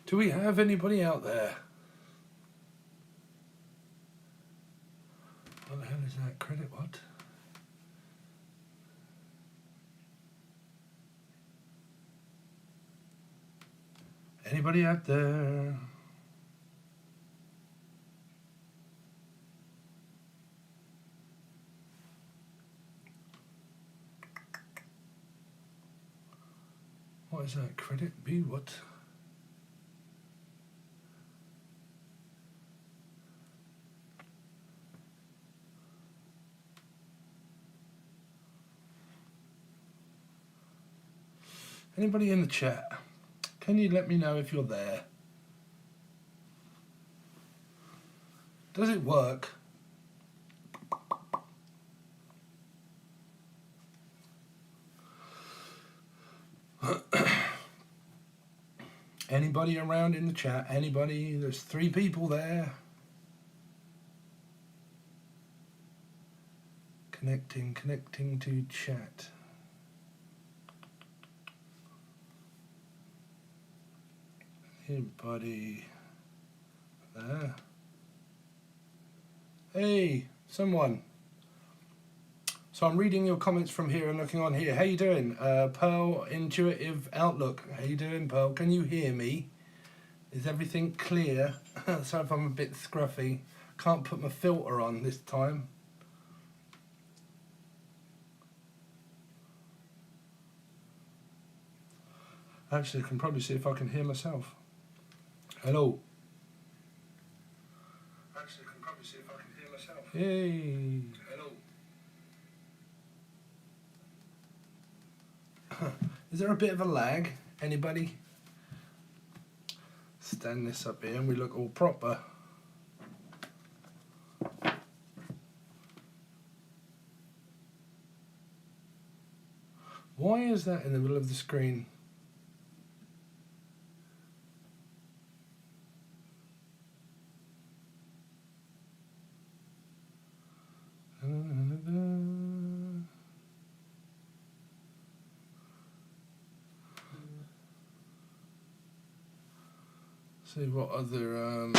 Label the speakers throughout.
Speaker 1: Do we have anybody out there? What the hell is that? Credit what? Anybody out there? What is that? Credit B what? Anybody in the chat? Can you let me know if you're there? Does it work? Anybody around in the chat? Anybody? There's 3 people there. Connecting to chat. Anybody there? Hey, someone. So I'm reading your comments from here and looking on here. How you doing? Pearl Intuitive Outlook. How you doing, Pearl? Can you hear me? Is everything clear? Sorry if I'm a bit scruffy. Can't put my filter on this time. Actually, I can probably see if I can hear myself. Hello. Actually, I can probably see if I can hear myself. Yay. Hello. Is there a bit of a lag? Anybody? Stand this up here and we look all proper. Why is that in the middle of the screen? See what other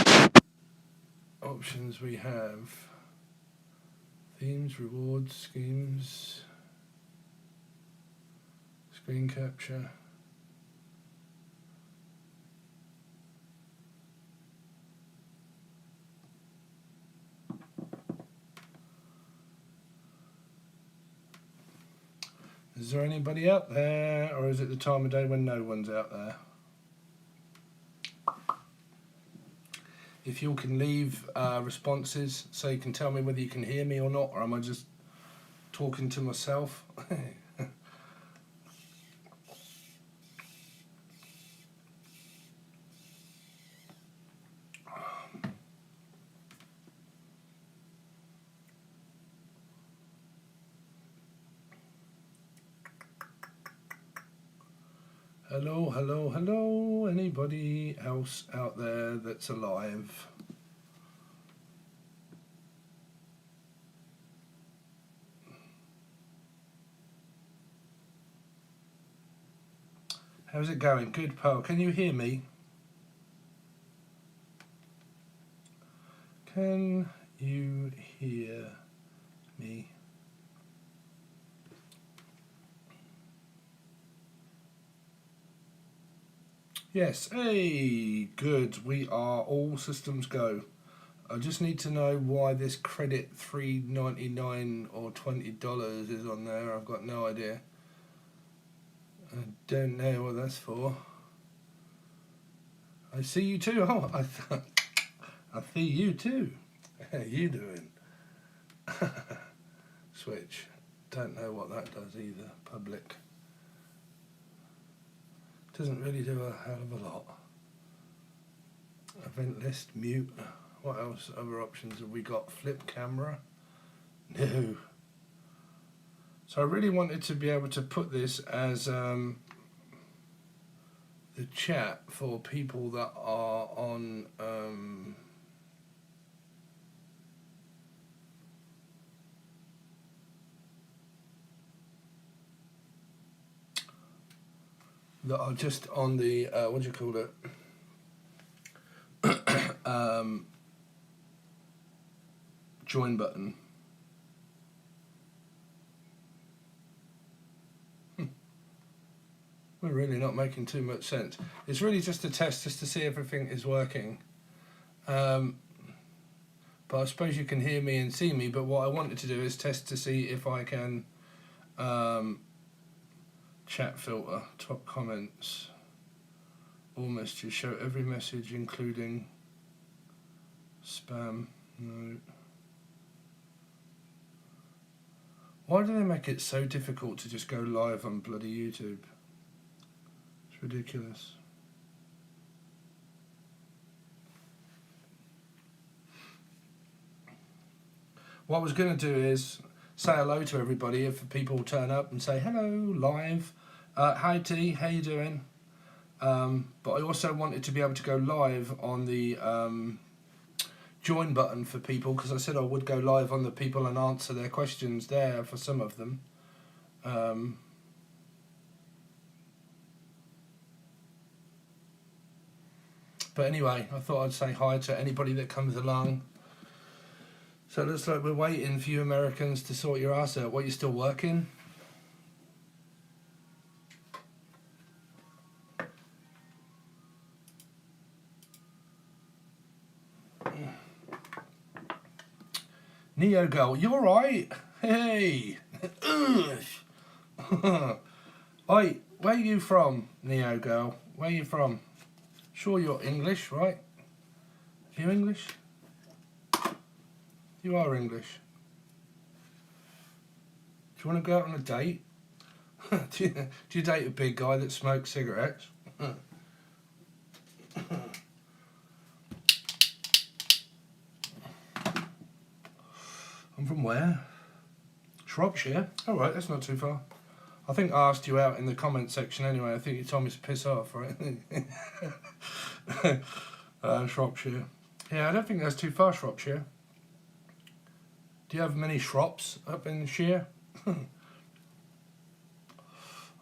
Speaker 1: options we have. Themes, rewards, schemes, screen capture. Is there anybody out there, or is it the time of day when no one's out there? If you can leave responses so you can tell me whether you can hear me or not, or am I just talking to myself? Hello, hello, hello. Anybody else out there that's alive? How's it going? Good, Pearl. Can you hear me? Can you hear me? Yes. Hey, good. We are all systems go. I just need to know why this credit $3.99 or $20 is on there. I've got no idea. I don't know what that's for. I see you too. Oh, I see you too. How you doing? Switch. Don't know what that does either. Public. Doesn't really do a hell of a lot. Event list, mute. What else? Other options have we got? Flip camera? No. So I really wanted to be able to put this as the chat for people that are on that are just on the what do you call it? join button. We're really not making too much sense. It's really just a test, just to see if everything is working. But I suppose you can hear me and see me, but what I wanted to do is test to see if I can chat filter, top comments, all messages, show every message including spam. No. Why do they make it so difficult to just go live on bloody YouTube? It's ridiculous. What I was going to do is say hello to everybody if people turn up and say hello live. Hi T, how you doing? But I also wanted to be able to go live on the join button for people, because I said I would go live on the people and answer their questions there for some of them. But anyway, I thought I'd say hi to anybody that comes along. So it looks like we're waiting for you Americans to sort your ass out. What, you still working? Neo girl, you alright? Hey! Oi, where are you from, Neo girl? Where are you from? Sure you're English, right? Are you English? You are English. Do you want to go out on a date? do you date a big guy that smokes cigarettes? I'm from where? Shropshire? Alright, that's not too far. I think I asked you out in the comment section anyway. I think you told me to piss off, right? Shropshire. Yeah, I don't think that's too far, Shropshire. Do you have many shrops up in Shire?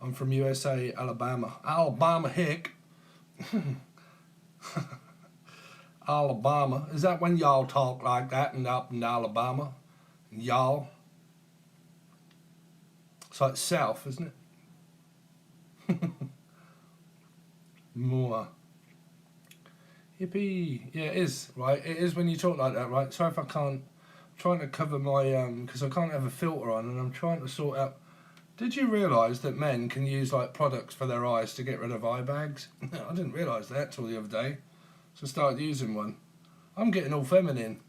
Speaker 1: I'm from USA, Alabama. Alabama hick. Alabama. Is that when y'all talk like that up in Alabama? Y'all? It's like south, isn't it? More. Yippee. Yeah, it is, right? It is when you talk like that, right? Sorry if I can't. I'm trying to cover my, because I can't have a filter on, and I'm trying to sort out. Did you realise that men can use like products for their eyes to get rid of eye bags? I didn't realise that till the other day. So I started using one. I'm getting all feminine.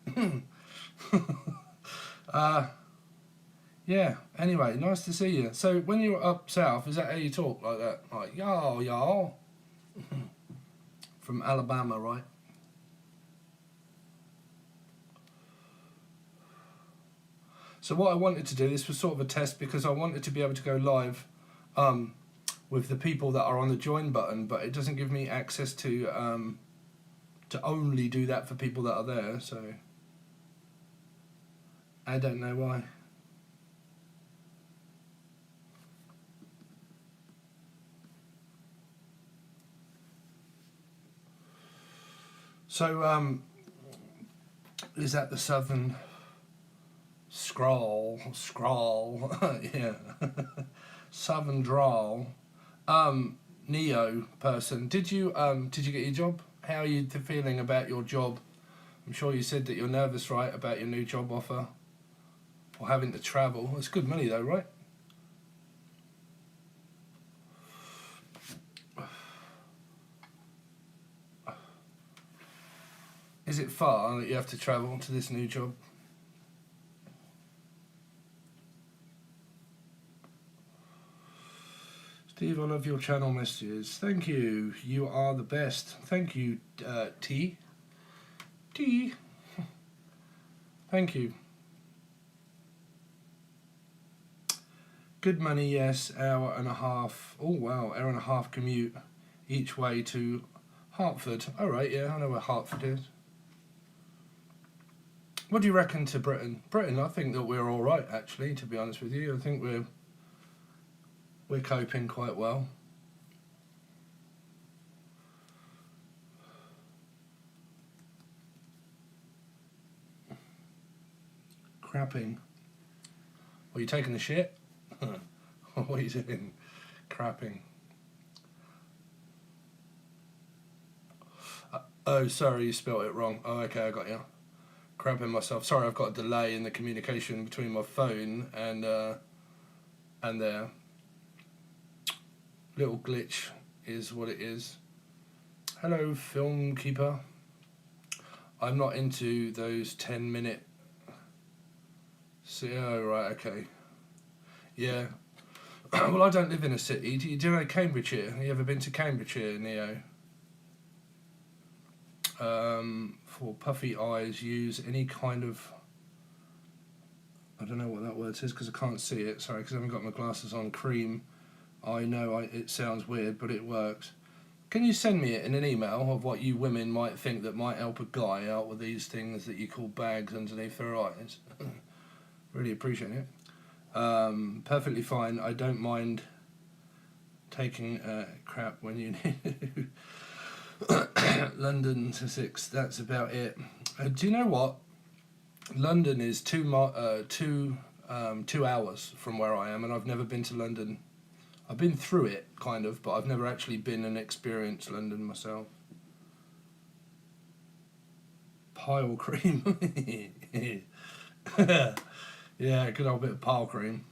Speaker 1: Yeah, anyway, nice to see you. So when you're up south, is that how you talk like that? Like, y'all, y'all? From Alabama, right? So what I wanted to do, this was sort of a test because I wanted to be able to go live with the people that are on the join button, but it doesn't give me access to only do that for people that are there, so I don't know why. So is that the Southern scroll, yeah, Southern drawl, Neo person, did you get your job? How are you feeling about your job? I'm sure you said that you're nervous, right, about your new job offer or having to travel. It's good money though, right? Is it far that you have to travel to this new job? Steve, I love your channel messages. Thank you. You are the best. Thank you, T. T. Thank you. Good money, yes. Hour and a half. Oh, wow. Hour and a half commute each way to Hartford. All right, yeah, I know where Hartford is. What do you reckon to Britain? Britain, I think that we're all right, actually, to be honest with you. I think we're coping quite well. Crapping. Are you taking the shit? What are you doing? Crapping. Oh, sorry, you spelled it wrong. Oh, okay, I got you. Crapping myself. Sorry, I've got a delay in the communication between my phone and there. Little glitch is what it is. Hello, film keeper. I'm not into those 10-minute. Oh, right, okay. Yeah. Well, I don't live in a city. Do you know Cambridgeshire? Have you ever been to Cambridgeshire, Neo? For puffy eyes, use any kind of... I don't know what that word says because I can't see it. Sorry, because I haven't got my glasses on. Cream. I know it sounds weird, but it works. Can you send me it in an email of what you women might think that might help a guy out with these things that you call bags underneath their eyes? Really appreciate it. Perfectly fine. I don't mind taking crap when you need London to 6. That's about it. Do you know what? London is 2 hours from where I am, and I've never been to London. I've been through it, kind of, but I've never actually been and experienced London myself. Pile cream. Yeah, good old bit of pile cream.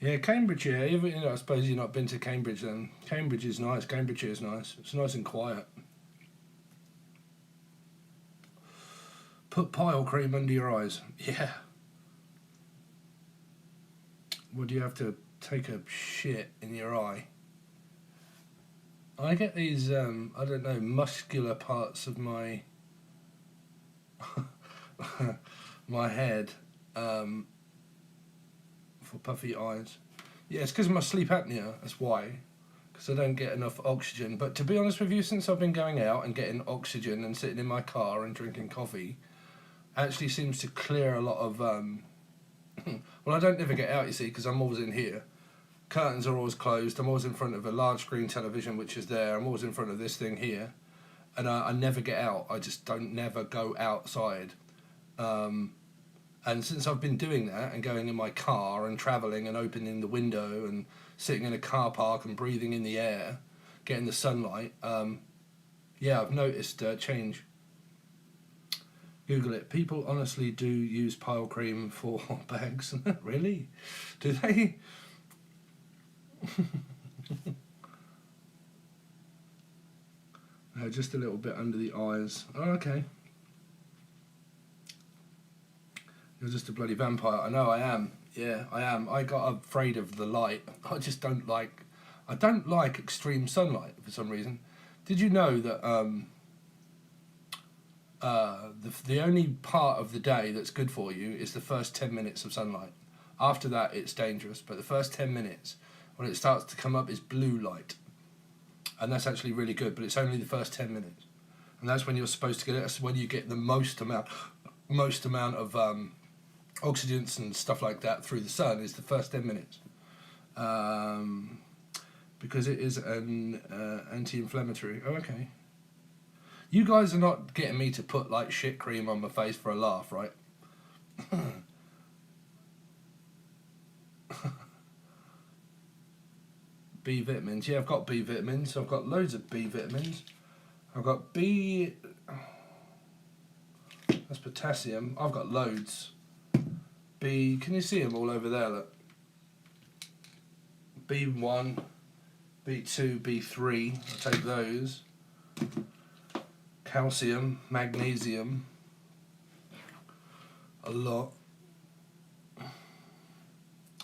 Speaker 1: Yeah, Cambridgeshire. I suppose you've not been to Cambridge then. Cambridge is nice. Cambridgeshire is nice. It's nice and quiet. Put pile cream under your eyes. Yeah. Would you have to take a shit in your eye? I get these, I don't know, muscular parts of my my head for puffy eyes. Yeah, it's because of my sleep apnea, that's why. Because I don't get enough oxygen. But to be honest with you, since I've been going out and getting oxygen and sitting in my car and drinking coffee, actually seems to clear a lot of... well, I don't never get out, you see, because I'm always in here. Curtains are always closed. I'm always in front of a large screen television, which is there. I'm always in front of this thing here. And I never get out. I just never go outside. And since I've been doing that and going in my car and travelling and opening the window and sitting in a car park and breathing in the air, getting the sunlight, yeah, I've noticed change. Google it. People honestly do use pile cream for bags. Really? Do they? No, just a little bit under the eyes. Oh, okay. You're just a bloody vampire. I know I am. Yeah, I am. I got afraid of the light. I just don't like... I don't like extreme sunlight for some reason. Did you know that the only part of the day that's good for you is the first 10 minutes of sunlight? After that, it's dangerous. But the first 10 minutes, when it starts to come up, is blue light. And that's actually really good, but it's only the first 10 minutes. And that's when you're supposed to get it. That's when you get the most amount of... oxygens and stuff like that through the sun is the first 10 minutes. Because it is an anti-inflammatory. Oh, okay. You guys are not getting me to put like shit cream on my face for a laugh, right? B vitamins. Yeah, I've got B vitamins. I've got loads of B vitamins. I've got B... That's potassium. I've got loads. B, can you see them all over there? Look. B1, B2, B3, I'll take those. Calcium, magnesium, a lot.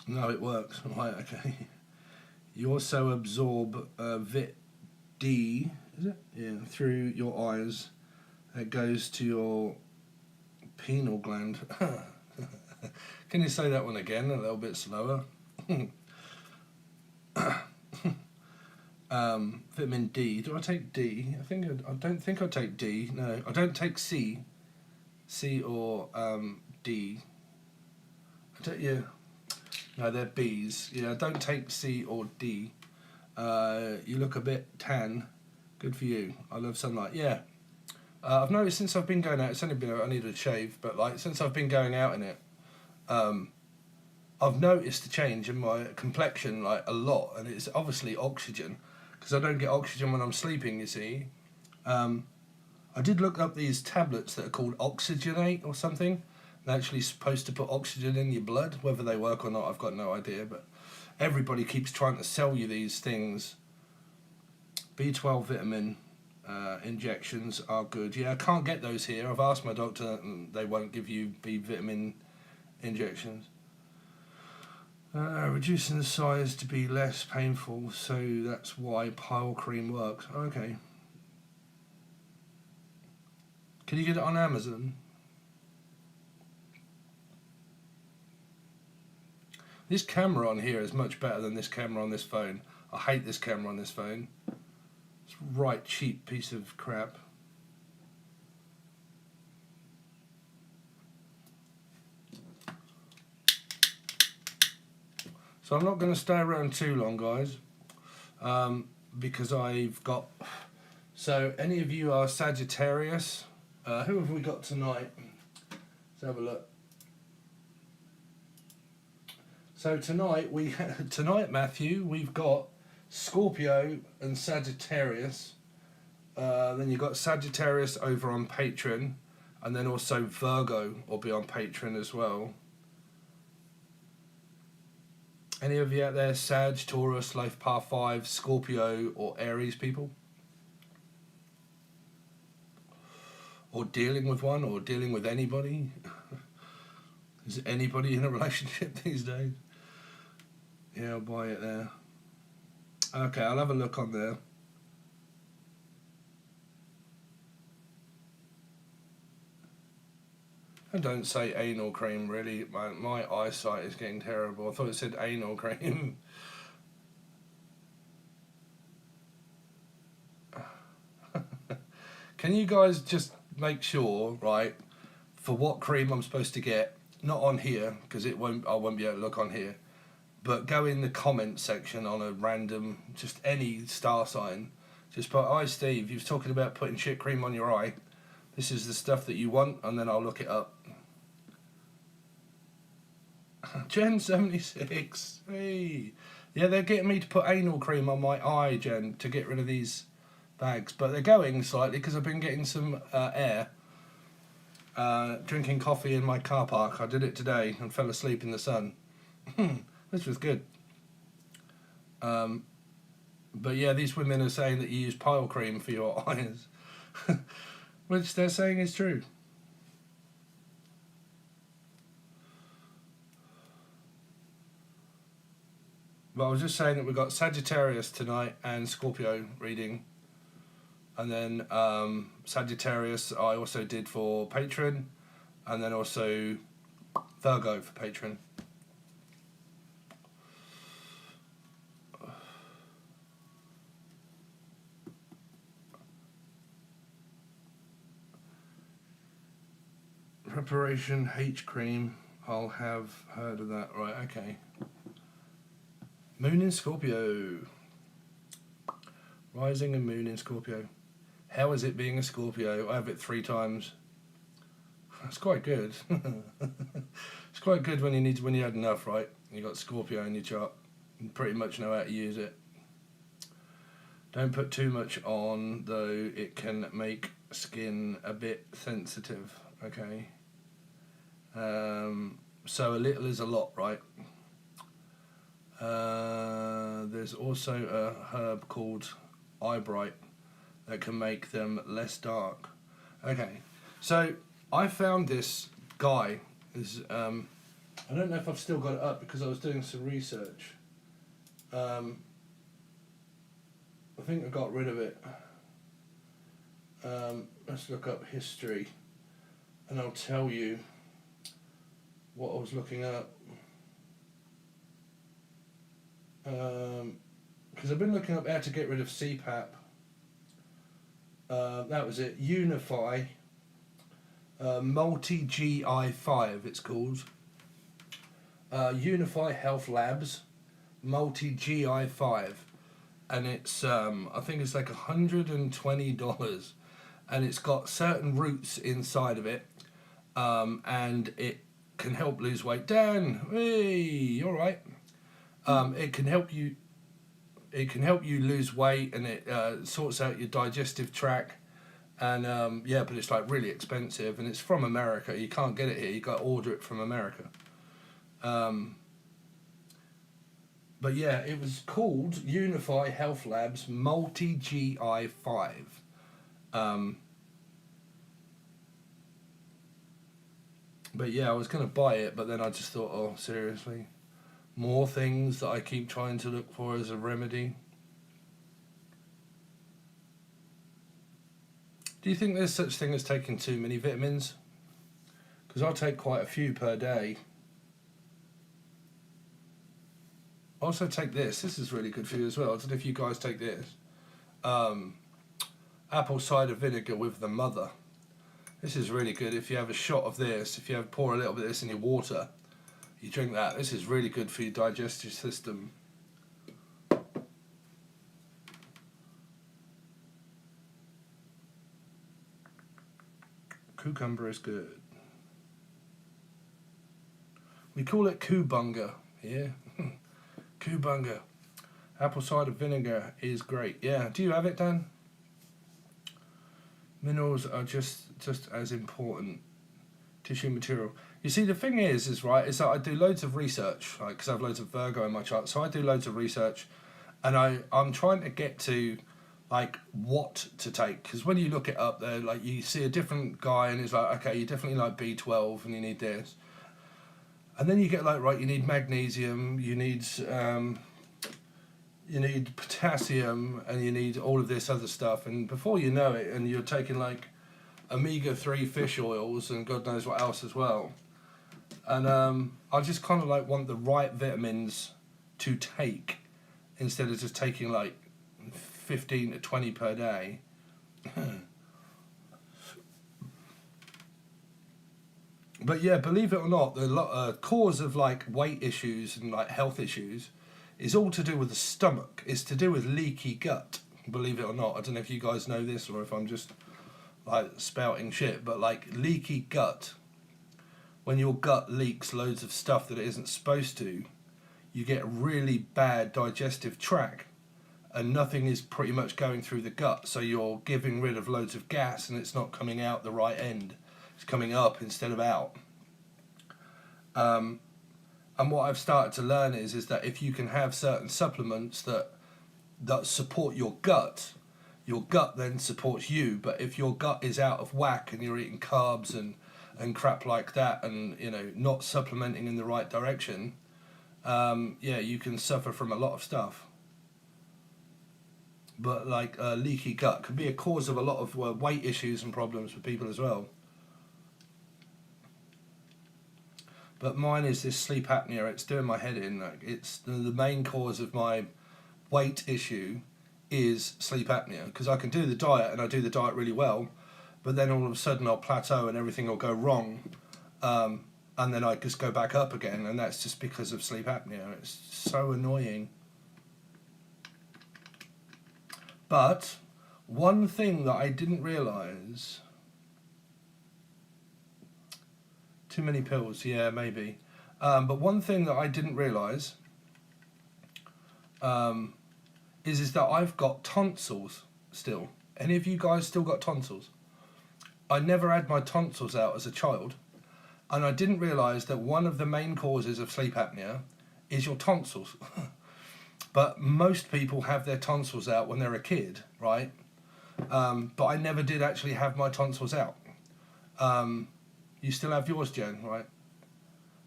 Speaker 1: No, it works. Right, okay. You also absorb Vit D, is it? Yeah, through your eyes. It goes to your pineal gland. Can you say that one again, a little bit slower? Vitamin D. Do I take D? I don't think I take D. No, I don't take C. C or D. I don't. Yeah. No, they're Bs. Yeah, don't take C or D. You look a bit tan. Good for you. I love sunlight. Yeah. I've noticed since I've been going out, it's only been, I need a shave, but like since I've been going out in it, I've noticed a change in my complexion like a lot, and it's obviously oxygen, because I don't get oxygen when I'm sleeping, you see. I did look up these tablets that are called Oxygenate or something. They're actually supposed to put oxygen in your blood. Whether they work or not, I've got no idea, but everybody keeps trying to sell you these things. B12 vitamin injections are good. Yeah, I can't get those here. I've asked my doctor and they won't give you B vitamin injections. Reducing the size to be less painful, so that's why pile cream works. Okay. Can you get it on Amazon? This camera on here is much better than this camera on this phone. I hate this camera on this phone. It's a right cheap piece of crap. So I'm not going to stay around too long, guys, because I've got... So any of you are Sagittarius? Who have we got tonight? Let's have a look. So tonight, Matthew, we've got Scorpio and Sagittarius. Then you've got Sagittarius over on Patreon, and then also Virgo will be on Patreon as well. Any of you out there, Sag, Taurus, Life Path 5, Scorpio or Aries people? Or dealing with one, or dealing with anybody? Is anybody in a relationship these days? Yeah, I'll buy it there. Okay, I'll have a look on there. And don't say anal cream, really. My eyesight is getting terrible. I thought it said anal cream. Can you guys just make sure, right, for what cream I'm supposed to get? Not on here, because I won't be able to look on here. But go in the comment section on a random, just any star sign. Just put, "Hi Steve, you was talking about putting shit cream on your eye. This is the stuff that you want," and then I'll look it up. Jen 76. Hey. Yeah, they're getting me to put anal cream on my eye, Jen, to get rid of these bags. But they're going slightly because I've been getting some air. Drinking coffee in my car park. I did it today and fell asleep in the sun. This was good. But yeah, these women are saying that you use pile cream for your eyes. Which they're saying is true. But I was just saying that we've got Sagittarius tonight and Scorpio reading. And then Sagittarius I also did for Patreon. And then also Virgo for Patreon. Preparation H cream. I'll have heard of that. Right, okay. Moon in Scorpio. Rising and Moon in Scorpio. How is it being a Scorpio? I have it 3 times. That's quite good. It's quite good when you had enough, right? You got Scorpio in your chart. You pretty much know how to use it. Don't put too much on, though. It can make skin a bit sensitive. Okay. So a little is a lot, right? There's also a herb called eyebright that can make them less dark. Okay, so I found this guy. I don't know if I've still got it up because I was doing some research. I think I got rid of it. Let's look up history and I'll tell you what I was looking up. Because I've been looking up how to get rid of CPAP. That was it. Unify. Multi-GI5 it's called. Unify Health Labs Multi GI5, and it's I think it's like $120, and it's got certain roots inside of it, and it can help lose weight. Dan, hey, you all right? It can help you. It can help you lose weight, and it sorts out your digestive tract. And yeah, but it's like really expensive, and it's from America. You can't get it here. You got to order it from America. But yeah, it was called Unify Health Labs Multi GI5. But yeah, I was going to buy it, but then I just thought, oh, seriously? More things that I keep trying to look for as a remedy. Do you think there's such thing as taking too many vitamins? Because I take quite a few per day. I also take this. This is really good for you as well. I don't know if you guys take this. Apple cider vinegar with the mother. This is really good. If you have a shot of this, if you pour a little bit of this in your water, you drink that. This is really good for your digestive system. Cucumber is good. We call it Kubunga here. Kubunga. Apple cider vinegar is great. Yeah. Do you have it, Dan? Minerals are just as important. Tissue material. You see, the thing is right, is that I do loads of research, like, because I have loads of Virgo in my chart, so I do loads of research, and I'm trying to get to, like, what to take, because when you look it up there, like, you see a different guy, and it's like, okay, you definitely like B12, and you need this, and then you get, like, right, you need magnesium, you need potassium, and you need all of this other stuff, and before you know it, and you're taking, like, omega-3 fish oils and God knows what else as well. And I just kind of like want the right vitamins to take instead of just taking like 15 to 20 per day. But yeah, believe it or not, the cause of like weight issues and like health issues is all to do with the stomach. It's to do with leaky gut. Believe it or not. I don't know if you guys know this or if I'm just like spouting shit, but like leaky gut, when your gut leaks loads of stuff that it isn't supposed to, you get a really bad digestive tract, and nothing is pretty much going through the gut, so you're giving rid of loads of gas and it's not coming out the right end. It's coming up instead of out. And what I've started to learn is that if you can have certain supplements that support your gut then supports you. But if your gut is out of whack and you're eating carbs and crap like that, and not supplementing in the right direction, yeah, you can suffer from a lot of stuff. But like leaky gut can be a cause of a lot of weight issues and problems for people as well. But mine is this sleep apnea. It's doing my head in. Like, it's the main cause of my weight issue is sleep apnea, because I can do the diet and I do the diet really well, but then all of a sudden I'll plateau and everything will go wrong, and then I just go back up again, and that's just because of sleep apnea. It's so annoying. But one thing that I didn't realise, too many pills, yeah, maybe, but one thing that I didn't realise is that I've got tonsils still. Any of you guys still got tonsils? I never had my tonsils out as a child, and I didn't realise that one of the main causes of sleep apnea is your tonsils. But most people have their tonsils out when they're a kid, right? But I never did actually have my tonsils out. You still have yours, Jen, right?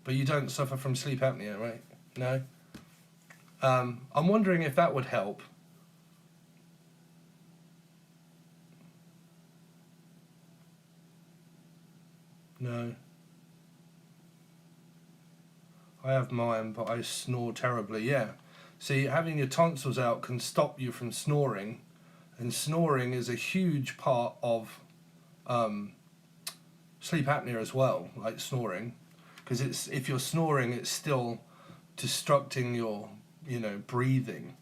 Speaker 1: But you don't suffer from sleep apnea, right? No? I'm wondering if that would help. No. I have mine, but I snore terribly, yeah. See, having your tonsils out can stop you from snoring, and snoring is a huge part of sleep apnea as well, like snoring. because if you're snoring, it's still disrupting your, breathing.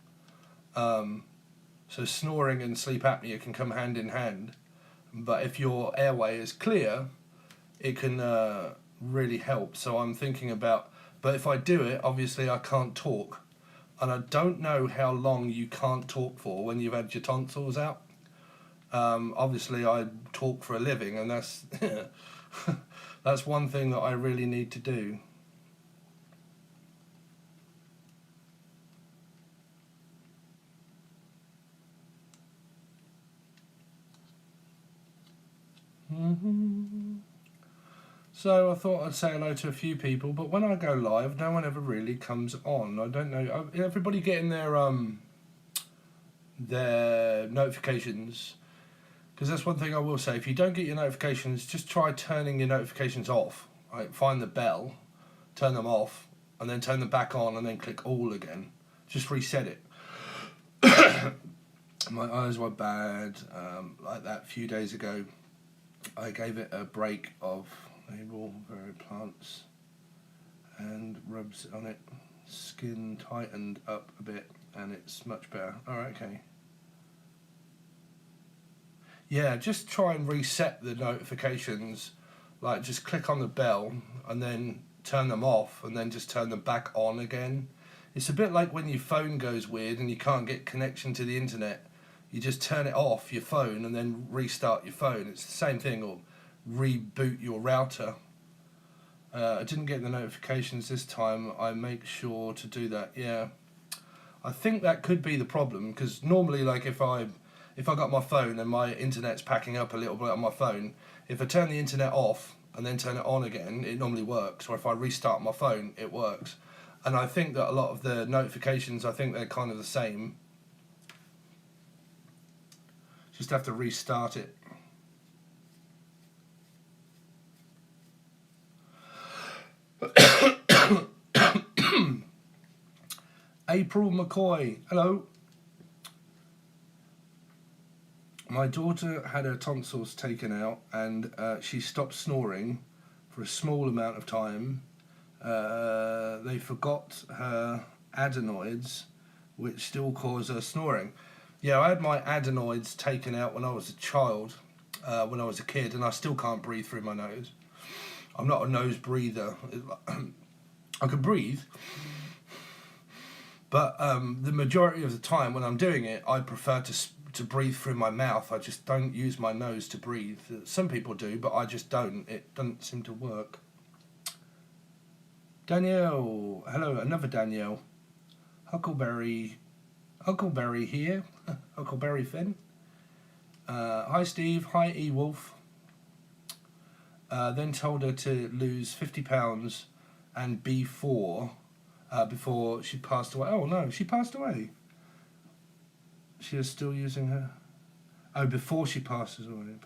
Speaker 1: So snoring and sleep apnea can come hand in hand, but if your airway is clear, it can really help. So I'm thinking about, but if I do it, obviously I can't talk, and I don't know how long you can't talk for when you've had your tonsils out. Obviously I talk for a living, and that's that's one thing that I really need to do. So I thought I'd say hello to a few people, but when I go live, no one ever really comes on. I don't know. Everybody getting their notifications, because that's one thing I will say. If you don't get your notifications, just try turning your notifications off. Right? Find the bell, turn them off, and then turn them back on, and then click all again. Just reset it. My eyes were bad like that a few days ago. I gave it a break of Able Very Plants and rubs on it. Skin tightened up a bit and it's much better. Alright, okay. Yeah, just try and reset the notifications. Like, just click on the bell and then turn them off and then just turn them back on again. It's a bit like when your phone goes weird and you can't get connection to the internet. You just turn it off, your phone, and then restart your phone. It's the same thing, or reboot your router. I didn't get the notifications this time. I make sure to do that. Yeah, I think that could be the problem, because normally, like, if I got my phone and my internet's packing up a little bit on my phone, if I turn the internet off and then turn it on again, it normally works. Or if I restart my phone, it works. And I think that a lot of the notifications, I think they're kind of the same. Just have to restart it. April McCoy, hello. My daughter had her tonsils taken out and she stopped snoring for a small amount of time. They forgot her adenoids, which still cause her snoring. Yeah, I had my adenoids taken out when I was a child, when I was a kid, and I still can't breathe through my nose. I'm not a nose breather. I can breathe, but the majority of the time when I'm doing it, I prefer to breathe through my mouth. I just don't use my nose to breathe. Some people do, but I just don't. It doesn't seem to work. Danielle, hello, another Danielle. Huckleberry here. Huckleberry Finn. Hi Steve, hi E-Wolf. Then told her to lose 50 pounds and B4 before she passed away. Oh no, she passed away. She is still using her. Oh, before she passed away.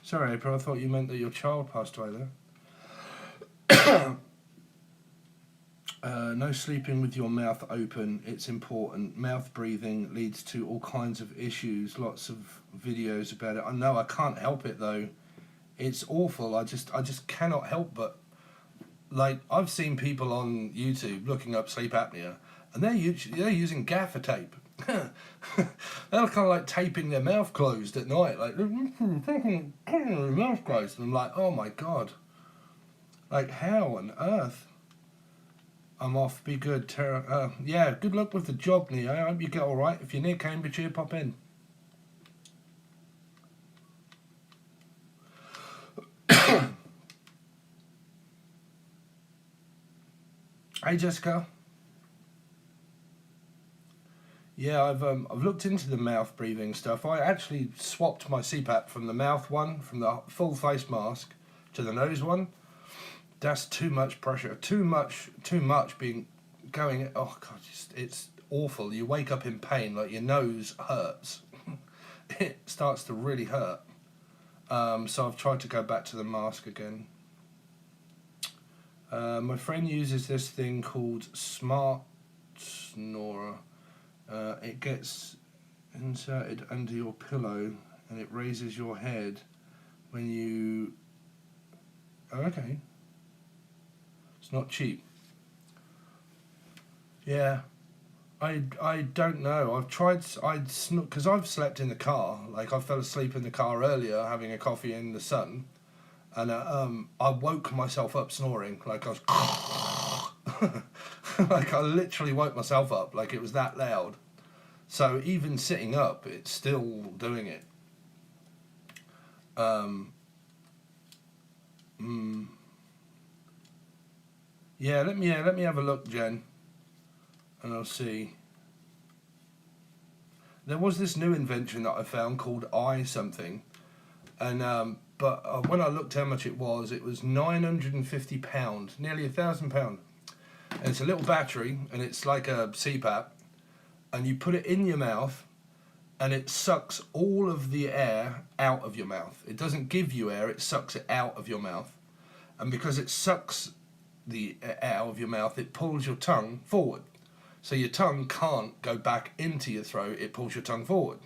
Speaker 1: Sorry, April, I thought you meant that your child passed away there. No sleeping with your mouth open. It's important. Mouth breathing leads to all kinds of issues. Lots of videos about it. I know, I can't help it though. It's awful. I just cannot help but, like, I've seen people on YouTube looking up sleep apnea, and they're using gaffer tape. They're kind of like taping their mouth closed at night, like mouth closed. And I'm like, oh my god, like how on earth? I'm off. Be good, Tara. Yeah, good luck with the job, Neo. I hope you get all right. If you're near Cambridgeshire, pop in. Hey, Jessica. Yeah, I've looked into the mouth breathing stuff. I actually swapped my CPAP from the mouth one, from the full face mask, to the nose one. That's too much pressure. Too much being going. Oh god, it's awful. You wake up in pain, like your nose hurts. It starts to really hurt. So I've tried to go back to the mask again. My friend uses this thing called Smart Snorer. It gets inserted under your pillow and it raises your head when you... Oh, okay. It's not cheap. Yeah. I don't know. I've tried... Because I've slept in the car. Like, I fell asleep in the car earlier having a coffee in the sun. And I woke myself up snoring. Like, I was... like, I literally woke myself up. Like, it was that loud. So, even sitting up, it's still doing it. Yeah, let me have a look, Jen. And I'll see. There was this new invention that I found called I something, and but when I looked how much it was £950, nearly £1,000, and it's a little battery, and it's like a CPAP, and you put it in your mouth, and it sucks all of the air out of your mouth. It doesn't give you air; it sucks it out of your mouth, and because it sucks the air out of your mouth, it pulls your tongue forward. So your tongue can't go back into your throat, it pulls your tongue forward.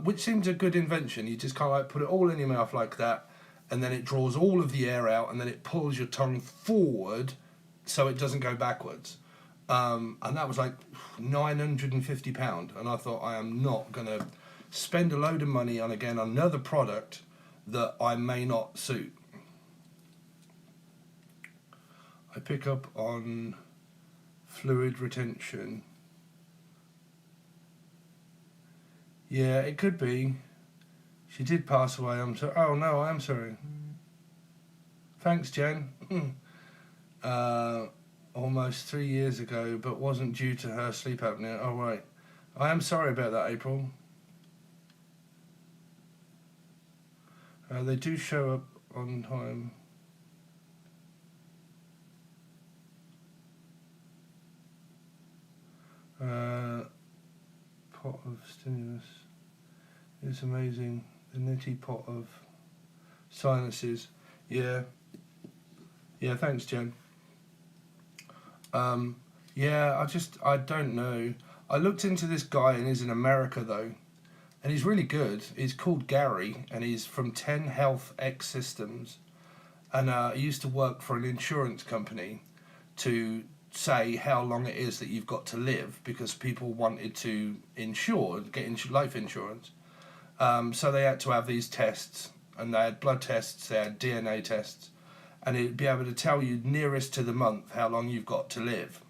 Speaker 1: Which seems a good invention. You just kind of like put it all in your mouth like that, and then it draws all of the air out, and then it pulls your tongue forward so it doesn't go backwards. And that was like £950. And I thought, I am not going to spend a load of money on, again, another product that I may not suit. I pick up on fluid retention. Yeah, it could be. She did pass away. I'm sorry. Oh no, I am sorry. Thanks, Jen. Almost 3 years ago, but wasn't due to her sleep apnea. Oh right. I am sorry about that, April. They do show up on time. Pot of stimulus. It's amazing. The nitty pot of sinuses. Yeah. Yeah, thanks, Jen. Yeah, I don't know. I looked into this guy, and he's in America though, and he's really good. He's called Gary, and he's from 10 Health X Systems, and he used to work for an insurance company to say how long it is that you've got to live, because people wanted to get life insurance. So they had to have these tests, and they had blood tests, they had DNA tests, and it'd be able to tell you nearest to the month how long you've got to live.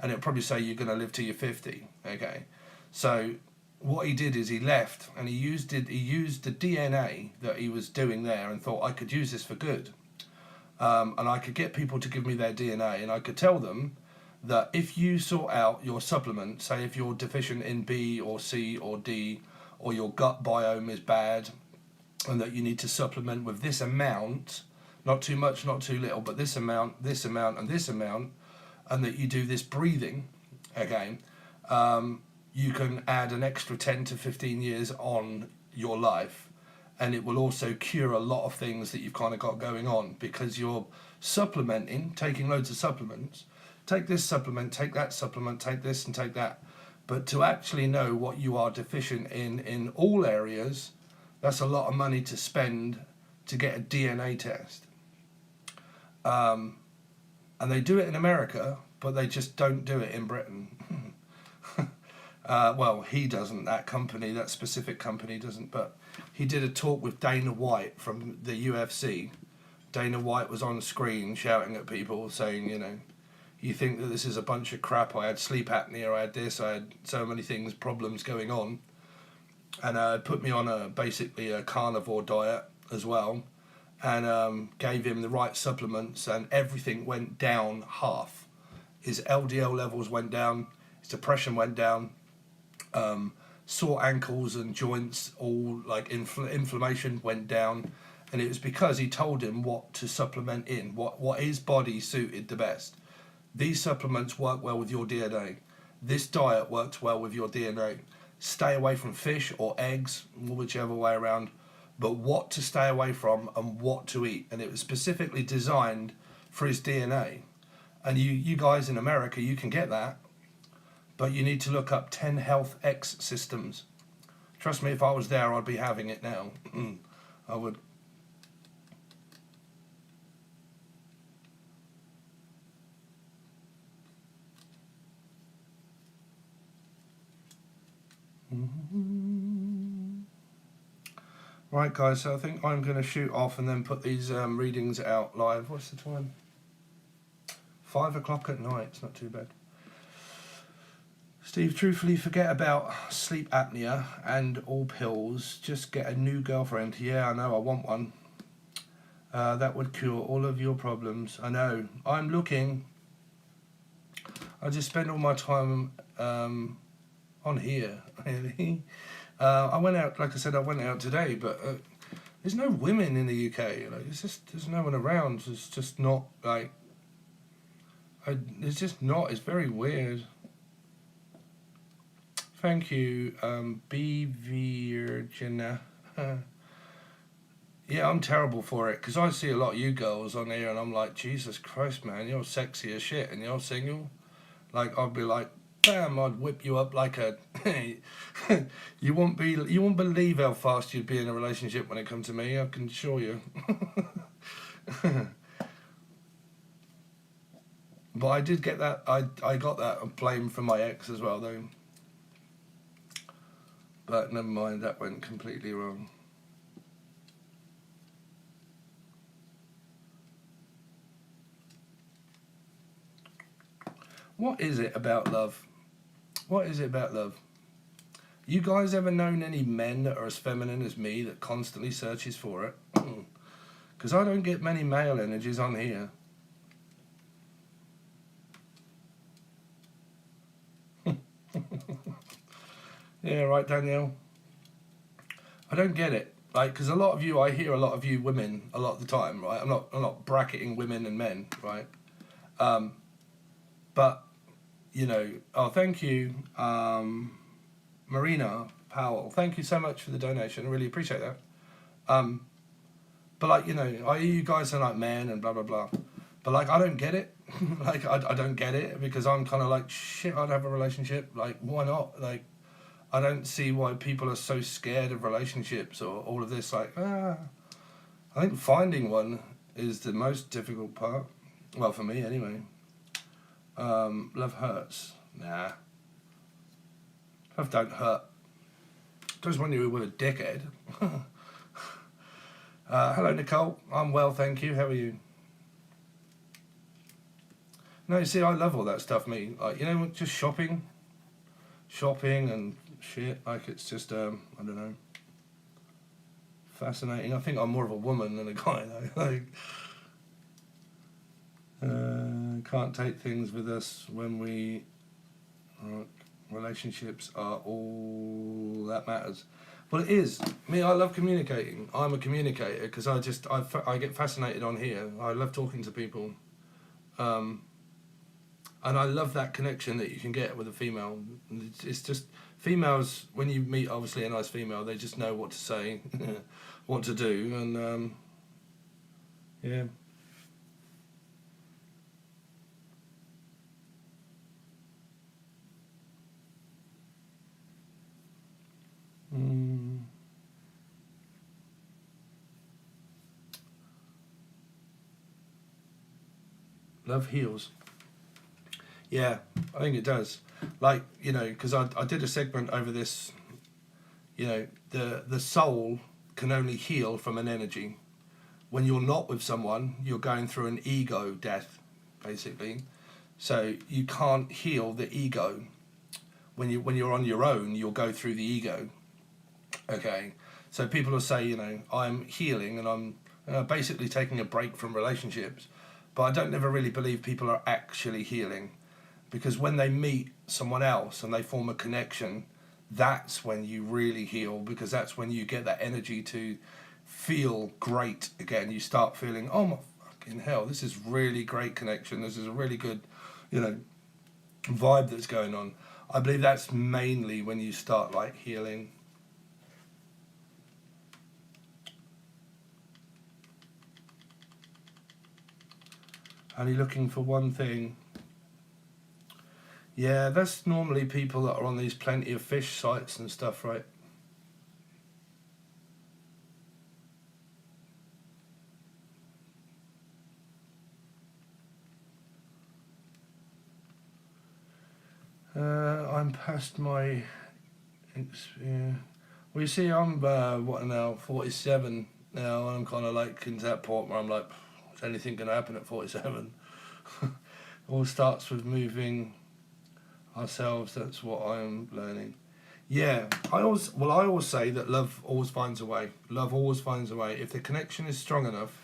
Speaker 1: And it'll probably say you're going to live till you're 50, okay? So what he did is he left, and he used the DNA that he was doing there, and thought, I could use this for good. And I could get people to give me their DNA, and I could tell them that if you sort out your supplement, say if you're deficient in B or C or D, or your gut biome is bad, and that you need to supplement with this amount, not too much, not too little, but this amount, and this amount, and that you do this breathing, again, you can add an extra 10 to 15 years on your life, and it will also cure a lot of things that you've kind of got going on, because you're supplementing, taking loads of supplements. Take this supplement, take that supplement, take this and take that. But to actually know what you are deficient in all areas, that's a lot of money to spend to get a DNA test. And they do it in America, but they just don't do it in Britain. Well, he doesn't, that specific company doesn't, but he did a talk with Dana White from the UFC. Dana White was on screen shouting at people, saying, you know, you think that this is a bunch of crap. I had sleep apnea, I had this, I had so many things, problems going on. And put me on basically a carnivore diet as well, and gave him the right supplements, and everything went down half. His LDL levels went down, his depression went down, sore ankles and joints, all like inflammation went down, and it was because he told him what to supplement in, what his body suited the best. These supplements work well with your DNA. This diet works well with your DNA. Stay away from fish or eggs, whichever way around, but what to stay away from and what to eat. And it was specifically designed for his DNA. And you guys in America, you can get that, but you need to look up 10 Health X Systems. Trust me, if I was there, I'd be having it now. I would. Right, guys, so I think I'm going to shoot off and then put these readings out live. What's the time? 5 o'clock at night. It's not too bad. Steve, truthfully, forget about sleep apnea and all pills. Just get a new girlfriend. Yeah, I know, I want one. That would cure all of your problems. I know. I'm looking. I just spend all my time on here, really. I went out, like I said, I went out today, but there's no women in the UK. Like, it's just, there's no one around. It's just not, like, it's just not. It's very weird. Thank you, B. Virginia. Yeah, I'm terrible for it, because I see a lot of you girls on here, and I'm like, Jesus Christ, man, you're sexy as shit, and you're single. Like, I'd be like, bam, I'd whip you up like a... you won't believe how fast you'd be in a relationship when it comes to me, I can assure you. But I did get that, I got that blame from my ex as well, though. But never mind, that went completely wrong. What is it about love? What is it about love? You guys ever known any men that are as feminine as me that constantly searches for it? Because I don't get many male energies on here. Yeah, right, Danielle. I don't get it. Like, because a lot of you, I hear a lot of you women a lot of the time, right? I'm not bracketing women and men, right? But, you know, oh, thank you, Marina Powell. Thank you so much for the donation. I really appreciate that. But, like, you know, I hear you guys are like men and blah, blah, blah. But, like, I don't get it. Like, I don't get it, because I'm kind of like, shit, I'd have a relationship. Like, why not? Like, I don't see why people are so scared of relationships or all of this. Like, I think finding one is the most difficult part. Well, for me, anyway. Love hurts. Nah. Love don't hurt. Just when you're with a dickhead. Hello, Nicole. I'm well, thank you. How are you? No, you see, I love all that stuff, me. Like, you know, just shopping and shit. Like, it's just, I don't know, fascinating. I think I'm more of a woman than a guy, though. Like, can't take things with us when we... relationships are all that matters. Well, it is. Me, I love communicating. I'm a communicator because I get fascinated on here. I love talking to people. And I love that connection that you can get with a female. It's just, females, when you meet, obviously, a nice female, they just know what to say, what to do, and, yeah. Love heals. Yeah, I think it does. Like, you know, because I did a segment over this, you know, the soul can only heal from an energy. When you're not with someone, you're going through an ego death, basically. So you can't heal the ego. When you're on your own, you'll go through the ego. Okay, so people will say, you know, I'm healing and I'm basically taking a break from relationships, but I don't ever really believe people are actually healing, because when they meet someone else and they form a connection, that's when you really heal, because that's when you get that energy to feel great again. You start feeling, oh my fucking hell, this is really great connection. This is a really good, you know, vibe that's going on. I believe that's mainly when you start like healing. Only looking for one thing. Yeah, that's normally people that are on these plenty of fish sites and stuff, right? I'm past my Yeah. Well, you see, I'm what now, 47 now, and I'm kind of like into that point where I'm like, is anything going to happen at 47? It all starts with moving ourselves. That's what I'm learning. Yeah, I always say that love always finds a way. Love always finds a way. If the connection is strong enough,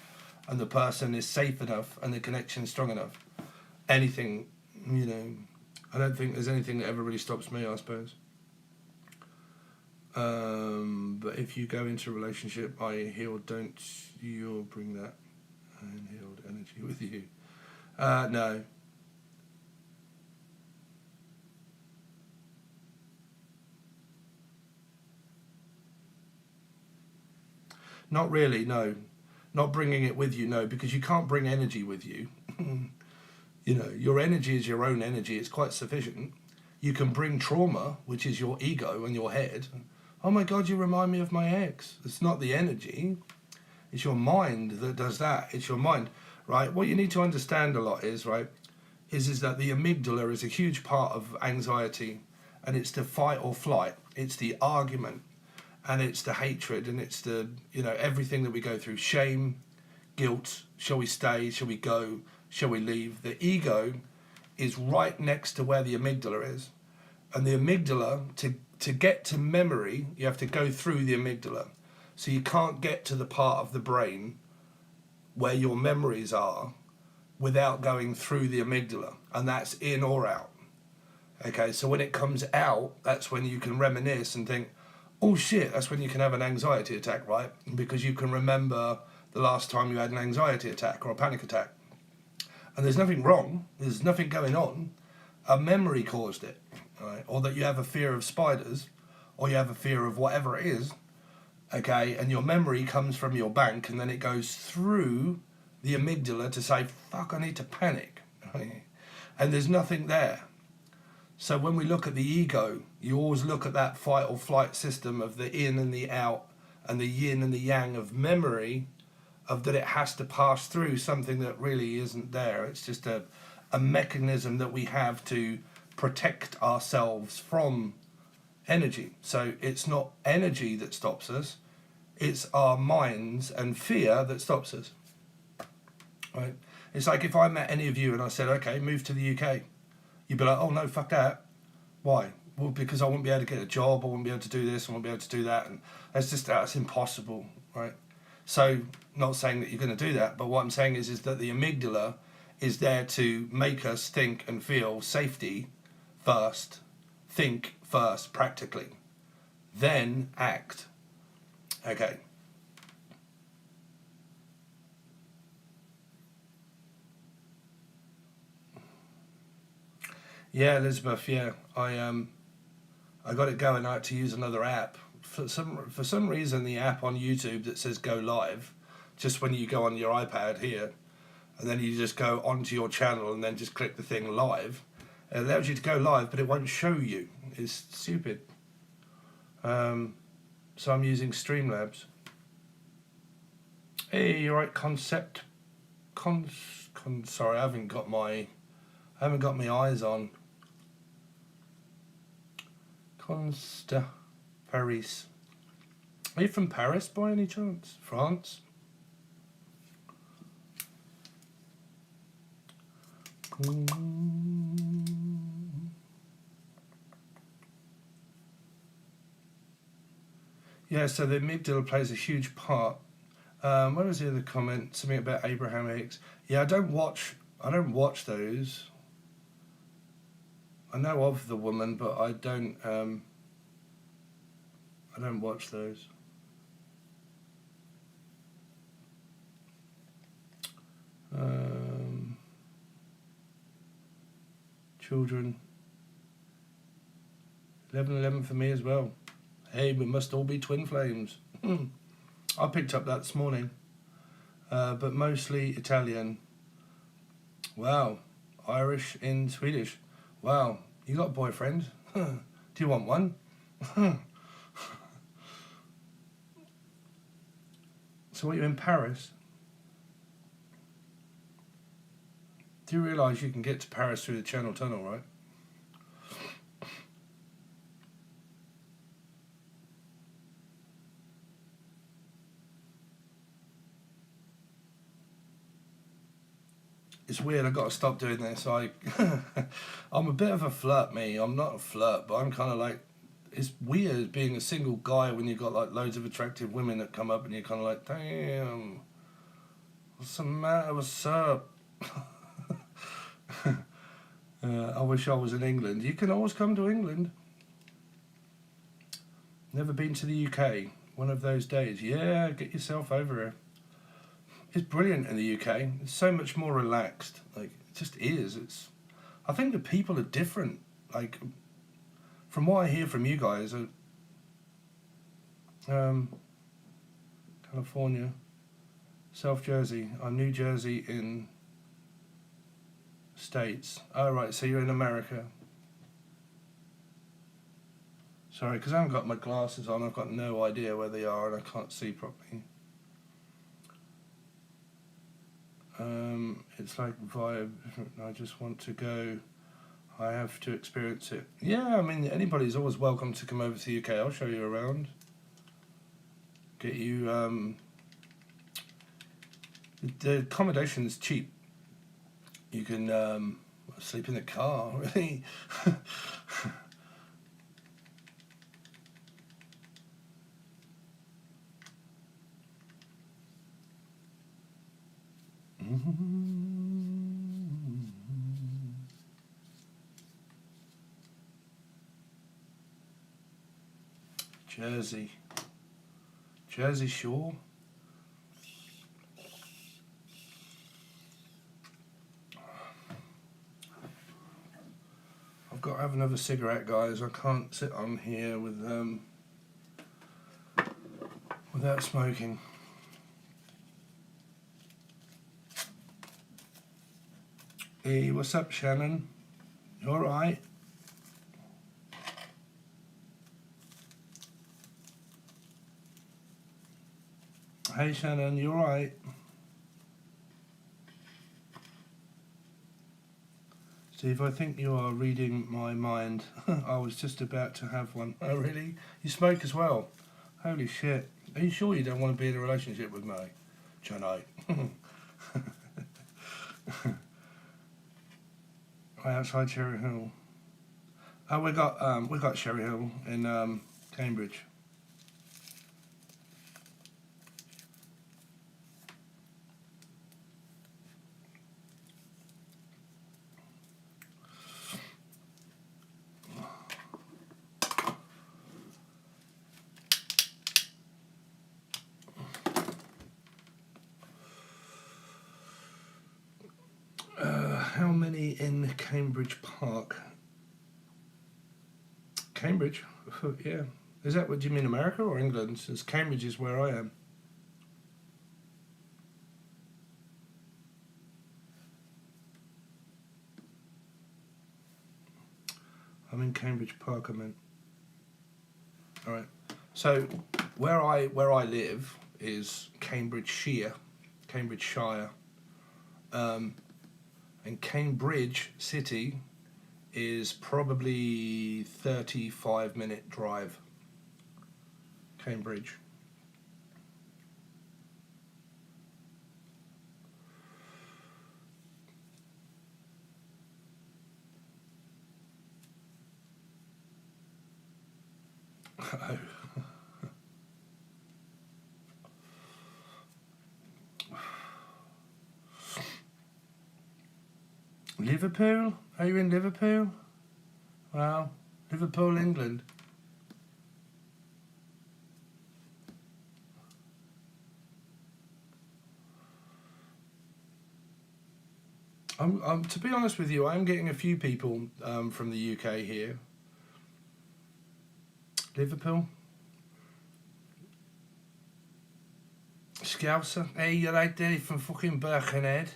Speaker 1: and the person is safe enough, and the connection is strong enough, anything, I don't think there's anything that ever really stops me, I suppose. But if you go into a relationship, i.e. healed, don't you bring that unhealed energy with you? No. Not really, no. Not bringing it with you, no, because you can't bring energy with you. Your energy is your own energy. It's quite sufficient. You can bring trauma, which is your ego and your head. Oh my God, you remind me of my ex. It's not the energy. It's your mind that does that. It's your mind, right? What you need to understand a lot is, right, is that the amygdala is a huge part of anxiety, and it's the fight or flight. It's the argument, and it's the hatred, and it's the, everything that we go through. Shame, guilt, shall we stay, shall we go, shall we leave? The ego is right next to where the amygdala is. And the amygdala, to get to memory, you have to go through the amygdala. So you can't get to the part of the brain where your memories are without going through the amygdala. And that's in or out. Okay, so when it comes out, that's when you can reminisce and think, oh shit, that's when you can have an anxiety attack, right? Because you can remember the last time you had an anxiety attack or a panic attack. And there's nothing wrong, there's nothing going on. A memory caused it, right? Or that you have a fear of spiders, or you have a fear of whatever it is, okay? And your memory comes from your bank, and then it goes through the amygdala to say, fuck, I need to panic, right? And there's nothing there. So when we look at the ego, you always look at that fight or flight system of the in and the out, and the yin and the yang of memory, of that it has to pass through something that really isn't there. It's just a mechanism that we have to protect ourselves from energy. So it's not energy that stops us, it's our minds and fear that stops us. Right? It's like if I met any of you and I said, okay, move to the UK. You'd be like, oh no, fuck that. Why? Well, because I won't be able to get a job, I won't be able to do this, I won't be able to do that, and that's impossible, right? So, not saying that you're going to do that, but what I'm saying is that the amygdala is there to make us think and feel safety first, think first, practically, then act. Okay. Yeah, Elizabeth. Yeah, I got it going. I had to use another app for some reason. The app on YouTube that says "Go Live," just when you go on your iPad here, and then you just go onto your channel and then just click the thing live. It allows you to go live, but it won't show you. It's stupid. So I'm using Streamlabs. Hey, you're right. Sorry, I haven't got my eyes on. Consta Paris. Are you from Paris by any chance? France? Yeah, so the amygdala plays a huge part. Where was the other comment? Something about Abraham Hicks. Yeah, I don't watch those. I know of the woman, but I don't watch those. Children. 11/11 for me as well. Hey, we must all be twin flames. I picked up that this morning, but mostly Italian. Wow, Irish in Swedish. Wow, you got a boyfriend? Do you want one? So what, you're in Paris? Do you realise you can get to Paris through the Channel Tunnel, right? It's weird. I got to stop doing this. I'm a bit of a flirt, me. I'm not a flirt, but I'm kind of like. It's weird being a single guy when you've got like loads of attractive women that come up and you're kind of like, damn, what's the matter? What's up? I wish I was in England. You can always come to England. Never been to the UK. One of those days. Yeah, get yourself over here. It's brilliant in the UK. It's so much more relaxed. Like, it just is. I think the people are different. Like, from what I hear from you guys, California, South Jersey, New Jersey in States. Oh, right, so you're in America. Sorry, because I haven't got my glasses on, I've got no idea where they are and I can't see properly. It's like vibe, I just want to go, I have to experience it. Yeah, I mean, anybody's always welcome to come over to the UK, I'll show you around. Get you, the accommodation's cheap. You can sleep in the car, really. Jersey Shore. I've got to have another cigarette, guys. I can't sit on here with without smoking. Hey, what's up, Shannon? You all right? Hey, Shannon, you all right? Steve, I think you are reading my mind. I was just about to have one. Oh, really? You smoke as well? Holy shit. Are you sure you don't want to be in a relationship with me? Jono. Right outside Cherry Hill. Oh, we got Cherry Hill in Cambridge. How many in Cambridge Park? Cambridge? Yeah. Is that what do you mean, America or England? Since Cambridge is where I am. I'm in Cambridge Park, I meant. Alright. So where I live is Cambridgeshire. And Cambridge City is probably 35-minute drive. Cambridge. Oh. Liverpool? Are you in Liverpool? Wow. Liverpool, England. To be honest with you, I'm getting a few people from the UK here. Liverpool. Scouser. Hey, you're right there from fucking Birkenhead.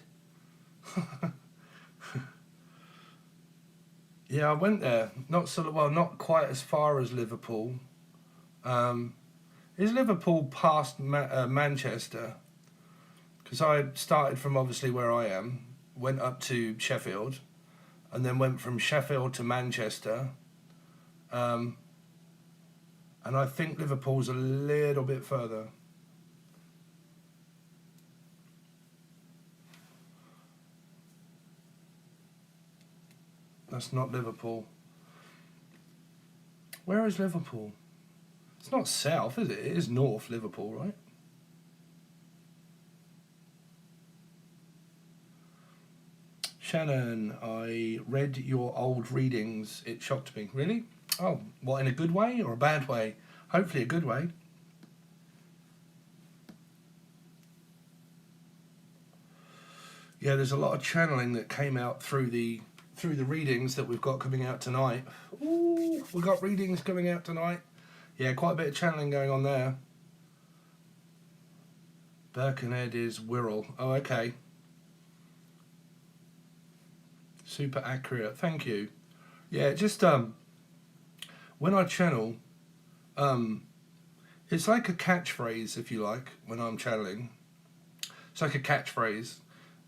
Speaker 1: Yeah, I went there. Not quite as far as Liverpool. Is Liverpool past Manchester? Because I started from obviously where I am, went up to Sheffield, and then went from Sheffield to Manchester. And I think Liverpool's a little bit further. That's not Liverpool. Where is Liverpool? It's not south, is it? It is north Liverpool, right? Shannon, I read your old readings. It shocked me. Really? Oh, what, in a good way or a bad way? Hopefully a good way. Yeah, there's a lot of channeling that came out through the readings that we've got coming out tonight. Ooh, we've got readings coming out tonight. Yeah, quite a bit of channeling going on there. Birkenhead is Wirral. Oh, okay. Super accurate. Thank you. Yeah, just when I channel, it's like a catchphrase, if you like, when I'm channeling. It's like a catchphrase.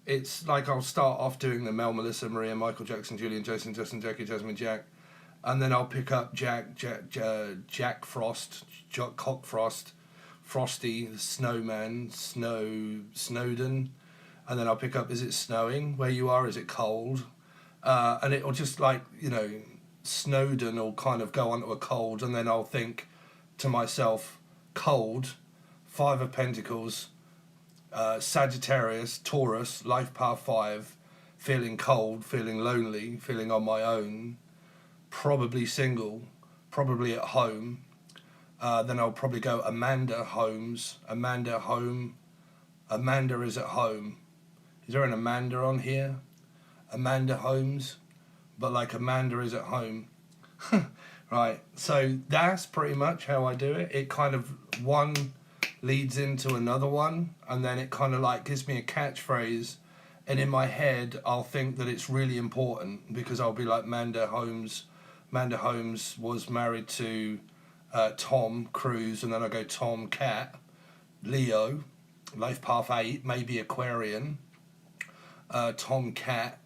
Speaker 1: It's like I'll start off doing the Mel, Melissa, Maria, Michael, Jackson, Julian, Jason, Justin, Jackie, Jasmine, Jack, and then I'll pick up Jack Frost, Cock Frost, Frosty, the Snowman, Snowden, and then I'll pick up, is it snowing where you are? Is it cold? And it'll just like, Snowden will kind of go onto a cold, and then I'll think to myself, cold, Five of Pentacles, Sagittarius, Taurus, life path 5, feeling cold, feeling lonely, feeling on my own, probably single, probably at home. Then I'll probably go Amanda Holmes, Amanda home, Amanda is at home. Is there an Amanda on here? Amanda Holmes, but like Amanda is at home. Right, so that's pretty much how I do it. It kind of one leads into another one, and then it kind of like gives me a catchphrase, and in my head I'll think that it's really important, because I'll be like, Amanda Holmes was married to Tom Cruise, and then I go Tom Cat, Leo, life path 8, maybe Aquarian, Tom Cat,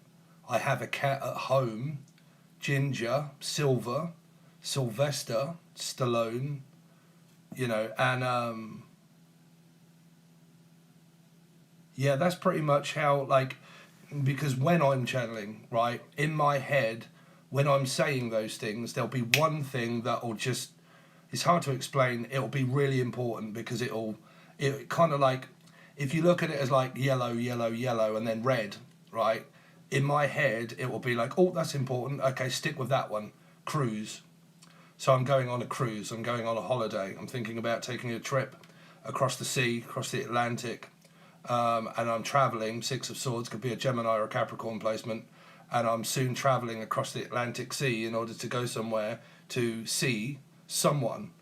Speaker 1: I have a cat at home, Ginger, Silver, Sylvester Stallone, and yeah, that's pretty much how, like, because when I'm channeling, right, in my head, when I'm saying those things, there'll be one thing that'll just, it's hard to explain, it'll be really important, because it kind of like, if you look at it as like yellow, yellow, yellow, and then red, right, in my head, it will be like, oh, that's important, okay, stick with that one, cruise. So I'm going on a cruise, I'm going on a holiday, I'm thinking about taking a trip across the sea, across the Atlantic, and I'm travelling, Six of Swords, could be a Gemini or a Capricorn placement, and I'm soon travelling across the Atlantic Sea in order to go somewhere to see someone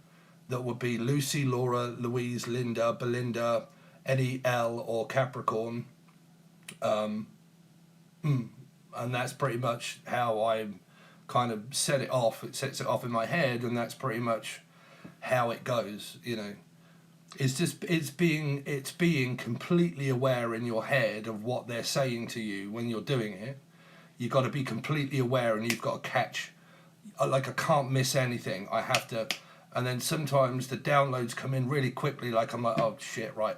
Speaker 1: that would be Lucy, Laura, Louise, Linda, Belinda, any L or Capricorn, and that's pretty much how I kind of set it off. It sets it off in my head, and that's pretty much how it goes, It's just, it's being completely aware in your head of what they're saying to you when you're doing it. You've got to be completely aware, and you've got to catch, like, I can't miss anything. I have to, and then sometimes the downloads come in really quickly, like I'm like, oh shit, right.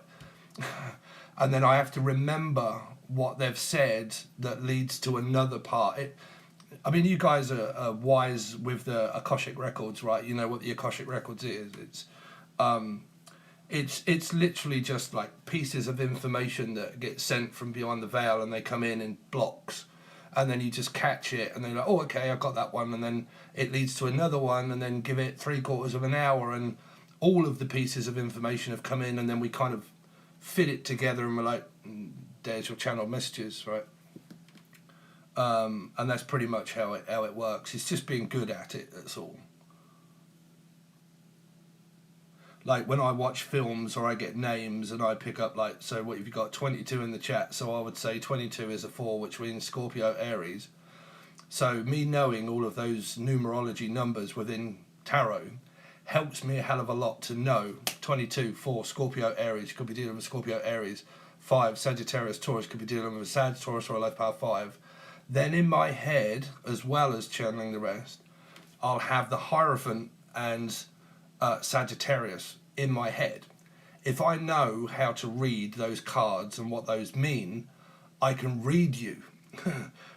Speaker 1: And then I have to remember what they've said that leads to another part. I mean, you guys are wise with the Akashic Records, right? You know what the Akashic Records is. It's literally just like pieces of information that get sent from behind the veil, and they come in blocks, and then you just catch it, and then you're like, oh, okay, I've got that one, and then it leads to another one, and then give it 3/4 of an hour, and all of the pieces of information have come in, and then we kind of fit it together, and we're like, there's your channel messages, right? And that's pretty much how it works. It's just being good at it, that's all. Like when I watch films or I get names and I pick up, like, so what have you got, 22 in the chat, so I would say 22 is a 4, which means Scorpio Aries. So me knowing all of those numerology numbers within tarot helps me a hell of a lot to know 22, 4, Scorpio Aries, you could be dealing with Scorpio Aries, 5, Sagittarius Taurus, could be dealing with a Sag Taurus or a life power 5. Then in my head, as well as channeling the rest, I'll have the Hierophant and Sagittarius in my head. If I know how to read those cards and what those mean, I can read you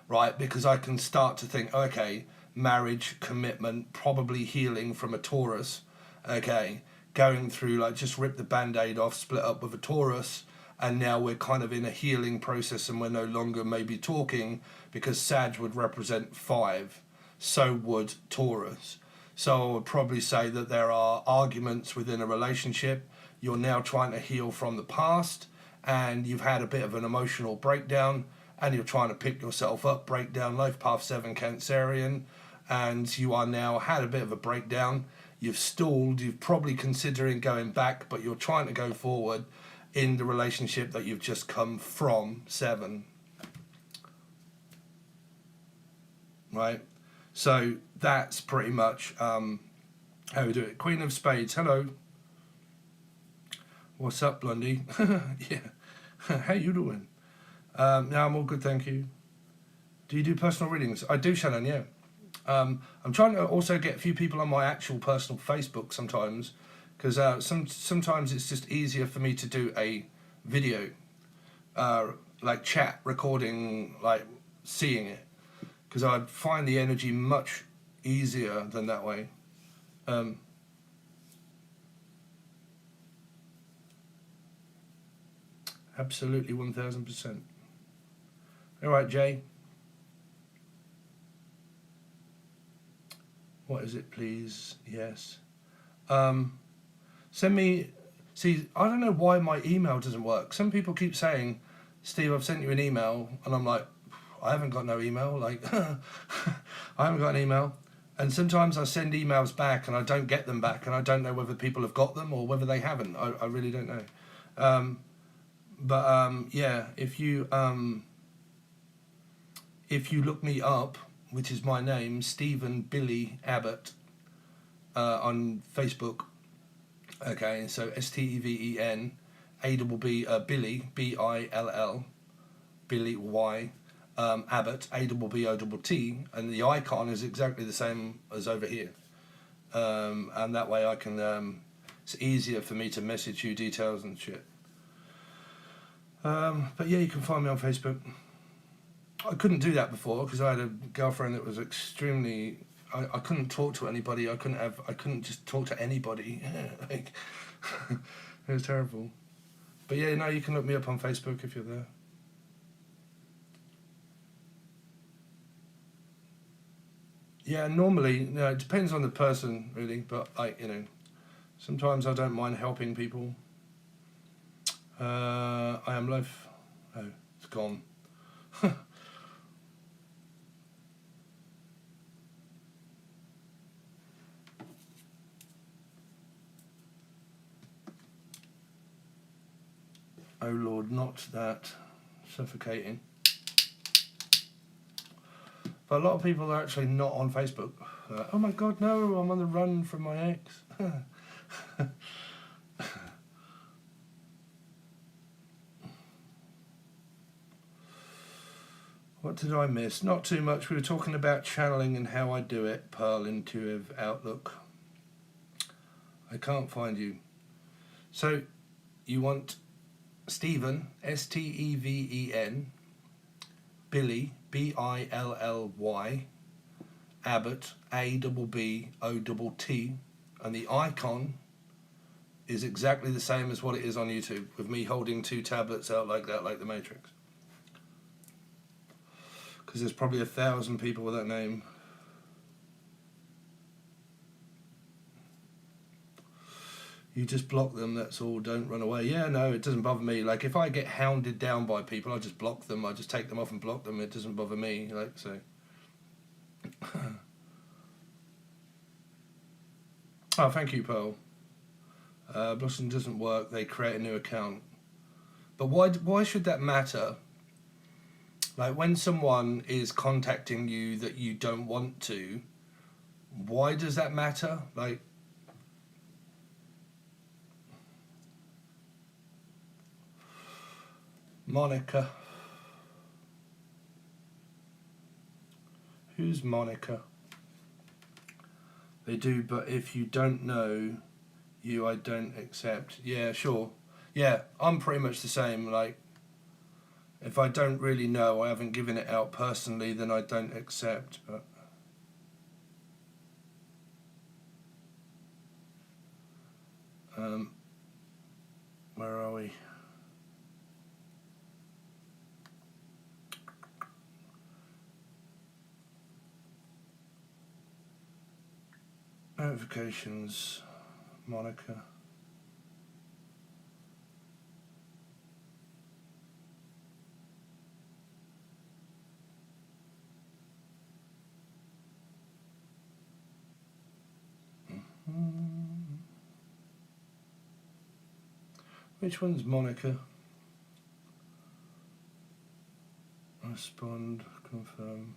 Speaker 1: right? Because I can start to think, okay, marriage, commitment, probably healing from a Taurus, okay, going through like just rip the band-aid off, split up with a Taurus, and now we're kind of in a healing process and we're no longer maybe talking, because Sag would represent 5, so would Taurus. So I would probably say that there are arguments within a relationship. You're now trying to heal from the past, and you've had a bit of an emotional breakdown, and you're trying to pick yourself up, breakdown, life path 7 Cancerian, and you are now had a bit of a breakdown. You've stalled, you're probably considering going back, but you're trying to go forward in the relationship that you've just come from 7. Right? So that's pretty much how we do it. Queen of Spades, hello. What's up, Blondie? Yeah. How you doing? Yeah, I'm all good, thank you. Do you do personal readings? I do, Shannon, yeah. I'm trying to also get a few people on my actual personal Facebook sometimes, because sometimes it's just easier for me to do a video, like chat, recording, like seeing it, because I find the energy much easier than that way. Absolutely 1000%. All right, Jay. What is it, please? Yes. Send me. See, I don't know why my email doesn't work. Some people keep saying, Steve, I've sent you an email, and I'm like, I haven't got no email. Like, I haven't got an email. And sometimes I send emails back, and I don't get them back, and I don't know whether people have got them or whether they haven't. I really don't know. Yeah, if you look me up, which is my name, Stephen Billy Abbott, on Facebook. Okay, so STEVEN, Billy, BILL, Billy Y, Abbott, ABBOTT, and the icon is exactly the same as over here. And that way I can, it's easier for me to message you details and shit. But yeah, you can find me on Facebook. I couldn't do that before because I had a girlfriend that was extremely. I couldn't talk to anybody. I couldn't just talk to anybody. Like, it was terrible. But yeah, no, you can look me up on Facebook if you're there. Yeah, normally, it depends on the person really, but sometimes I don't mind helping people. I am life. Oh, it's gone. Oh Lord, not that. Suffocating. But a lot of people are actually not on Facebook. Oh my God, no, I'm on the run from my ex. What did I miss? Not too much. We were talking about channeling and how I do it. Pearl Intuitive Outlook. I can't find you. So, you want Stephen, STEVEN, Billy, BILLY, Abbott, ABBOTT, and the icon is exactly the same as what it is on YouTube, with me holding 2 tablets out like that, like the Matrix. Because there's probably 1,000 people with that name. You just block them, that's all, don't run away. Yeah, no, it doesn't bother me. Like, if I get hounded down by people, I just block them. I just take them off and block them. It doesn't bother me, like, so. Oh, thank you, Pearl. Blossom doesn't work. They create a new account. But why should that matter? Like, when someone is contacting you that you don't want to, why does that matter? Like, Monica. Who's Monica? They do, but if you don't know you, I don't accept. Yeah, sure. Yeah, I'm pretty much the same. Like, If I don't really know, I haven't given it out personally, then I don't accept. But where are we? Notifications, Monica. Which one's Monica? Respond, confirm.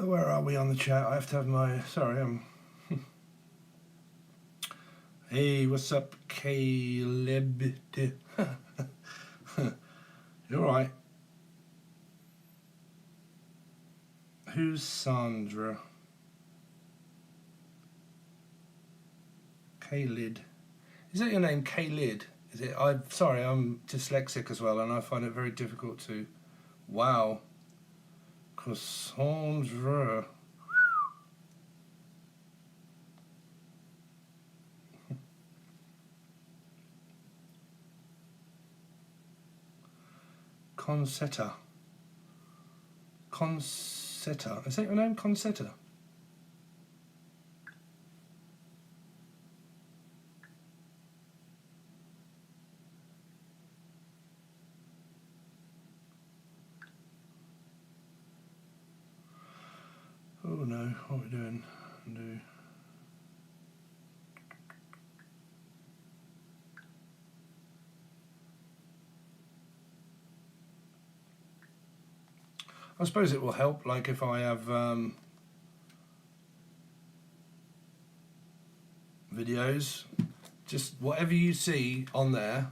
Speaker 1: Where are we on the chat? I have to have my... Sorry, I'm... Hey, what's up, Caleb? You alright? Who's Sandra? Kalid. Is that your name, Kalid? Is it? I'm sorry, I'm dyslexic as well, and I find it very difficult to... Wow. Cassandra. Concetta. Concetta. Is that your name, Concetta? Oh no, what are we doing? I suppose it will help, like if I have videos, just whatever you see on there,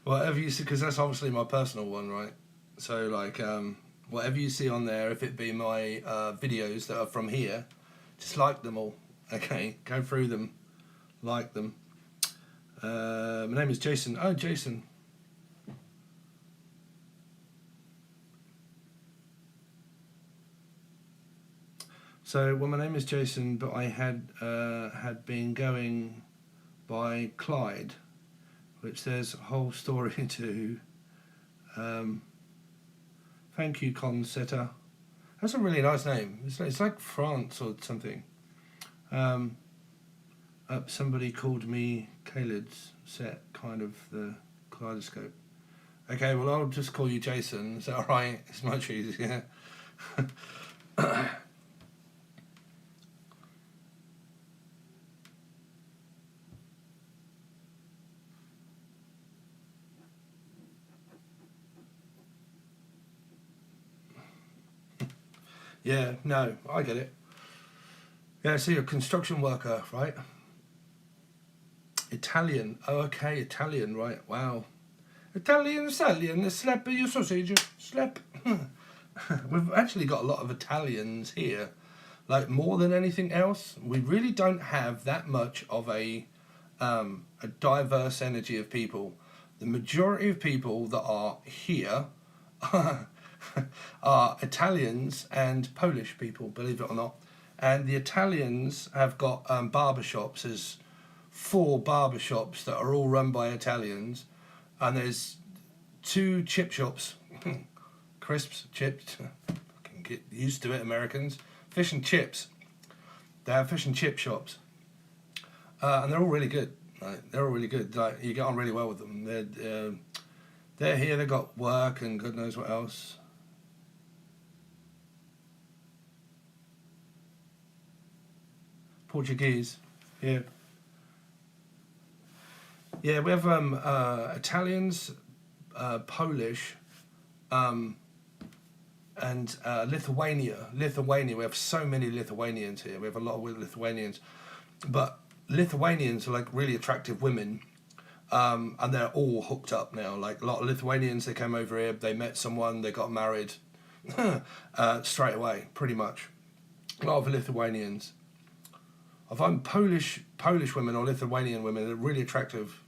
Speaker 1: whatever you see, because that's obviously my personal one, right? So like whatever you see on there, if it be my videos that are from here, just like them all, okay? Go through them, like them. My name is Jason. Oh, Jason. So, well, my name is Jason, but I had been going by Clyde, which says whole story to. Thank you, Concetta. That's a really nice name. It's like France or something. Somebody called me Khalid's set, kind of the kaleidoscope. Okay, well, I'll just call you Jason. Is that all right? It's much easier. Yeah, no, I get it. Yeah, so you're a construction worker, right? Italian. Oh, okay, Italian, right? Wow. Italian stallion, slap your sausage, slap. We've actually got a lot of Italians here. Like, more than anything else, we really don't have that much of a diverse energy of people. The majority of people that are here are Italians and Polish people, believe it or not. And the Italians have got barbershops. There's 4 barbershops that are all run by Italians. And there's 2 chip shops. Crisps, chips. Fucking get used to it, Americans. Fish and chips. They have fish and chip shops. And they're all really good. Like, they're all really good. Like, you get on really well with them. They're here, they've got work and God knows what else. Portuguese, yeah. Yeah, we have Italians, Polish, and Lithuania. We have so many Lithuanians here. We have a lot of Lithuanians. But Lithuanians are like really attractive women, and they're all hooked up now. Like a lot of Lithuanians, they came over here, they met someone, they got married straight away, pretty much. A lot of Lithuanians. I find Polish women or Lithuanian women are really attractive.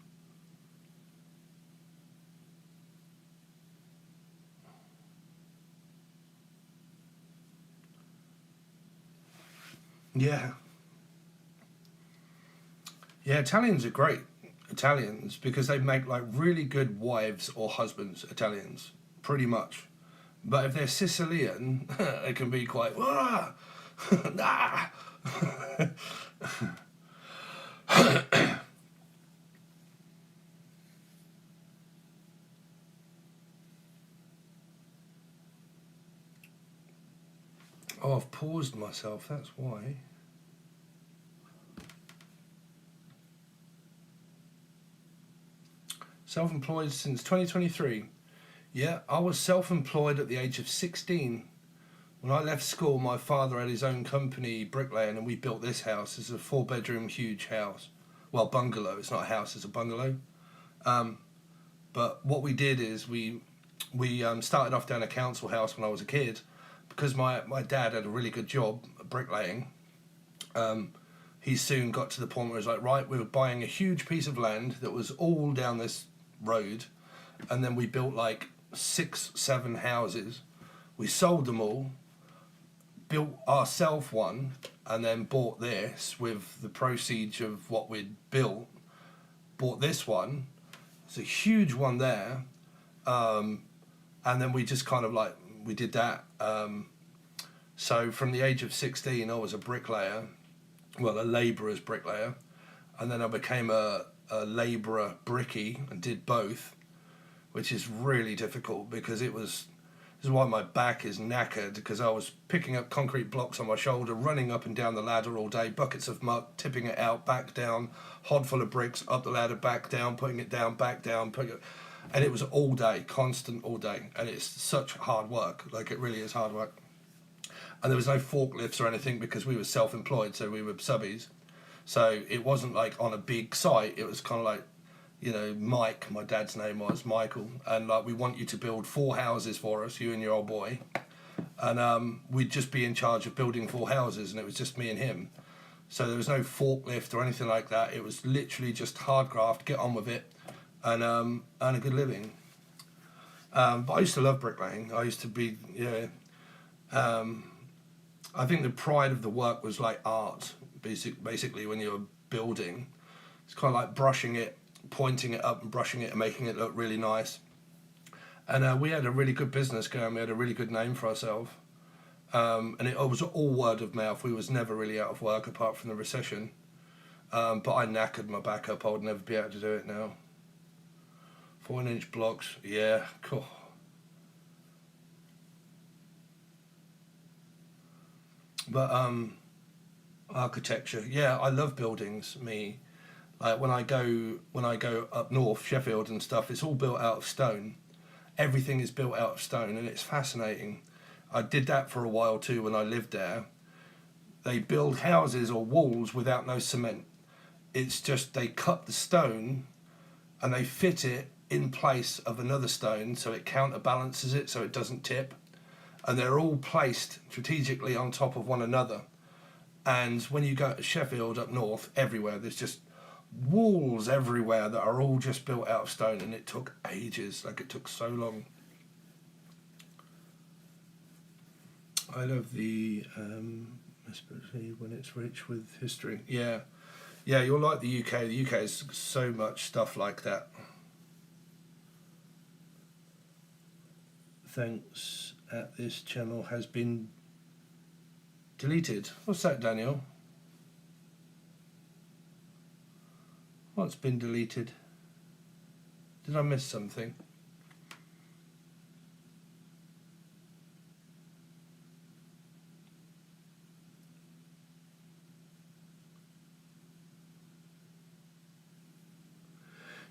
Speaker 1: Yeah. Yeah, Italians are great. Italians, because they make like really good wives or husbands, Italians, pretty much. But if they're Sicilian, it can be quite, ah, ah. Oh, I've paused myself, that's why. Self-employed since 2023. Yeah, I was self-employed at the age of 16. When I left school, my father had his own company, bricklaying, and we built this house. It's a 4-bedroom, huge house. Well, bungalow. It's not a house, it's a bungalow. But what we did is we started off down a council house when I was a kid. Because my dad had a really good job at bricklaying, he soon got to the point where he was like, right, we were buying a huge piece of land that was all down this road, and then we built like 6-7 houses. We sold them all, built ourselves one, and then bought this with the proceeds of what we'd built. Bought this one. It's a huge one there, and then we just kind of like we did that. So from the age of 16, I was a bricklayer, well, a labourer's bricklayer, and then I became a labourer bricky and did both, which is really difficult because this is why my back is knackered, because I was picking up concrete blocks on my shoulder, running up and down the ladder all day, buckets of muck, tipping it out, back down, hod full of bricks, up the ladder, back down, putting it down, back down, and it was all day, constant all day, and it's such hard work, like it really is hard work. And there was no forklifts or anything because we were self-employed, so we were subbies. So it wasn't like on a big site, it was kind of like, you know, Mike, my dad's name was Michael, and like, we want you to build 4 houses for us, you and your old boy, and we'd just be in charge of building 4 houses, and it was just me and him. So there was no forklift or anything like that. It was literally just hard graft, get on with it, and earn a good living. But I used to love bricklaying. I used to be, I think the pride of the work was like art, basically when you're building. It's kind of like brushing it, pointing it up and brushing it and making it look really nice. And we had a really good business going. We had a really good name for ourselves. And it was all word of mouth. We was never really out of work apart from the recession. But I knackered my back up. I would never be able to do it now. 4-inch blocks, yeah, cool. But architecture, yeah, I love buildings. Me, like when I go up north, Sheffield and stuff, it's all built out of stone. Everything is built out of stone, and it's fascinating. I did that for a while too when I lived there. They build houses or walls without no cement. It's just they cut the stone and they fit it in place of another stone so it counterbalances it so it doesn't tip. And they're all placed strategically on top of one another. And when you go to Sheffield up north, everywhere, there's just walls everywhere that are all just built out of stone, and it took ages, like it took so long. I love the especially when it's rich with history. Yeah, you're like the UK. The UK is so much stuff like that. Thanks at this channel has been deleted. What's that, Daniel? What's been deleted? Did I miss something?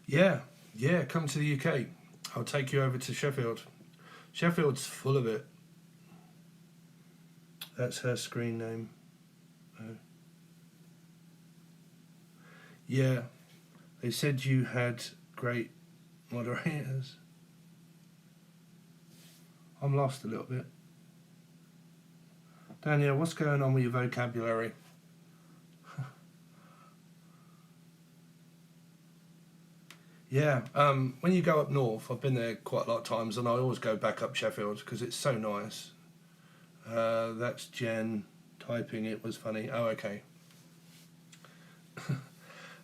Speaker 1: Yeah, come to the UK. I'll take you over to Sheffield. Sheffield's full of it. That's her screen name. Oh. Yeah, they said you had great moderators. I'm lost a little bit. Danielle, what's going on with your vocabulary? Yeah, when you go up north, I've been there quite a lot of times, and I always go back up Sheffield because it's so nice. That's Jen typing. It was funny. Oh, okay.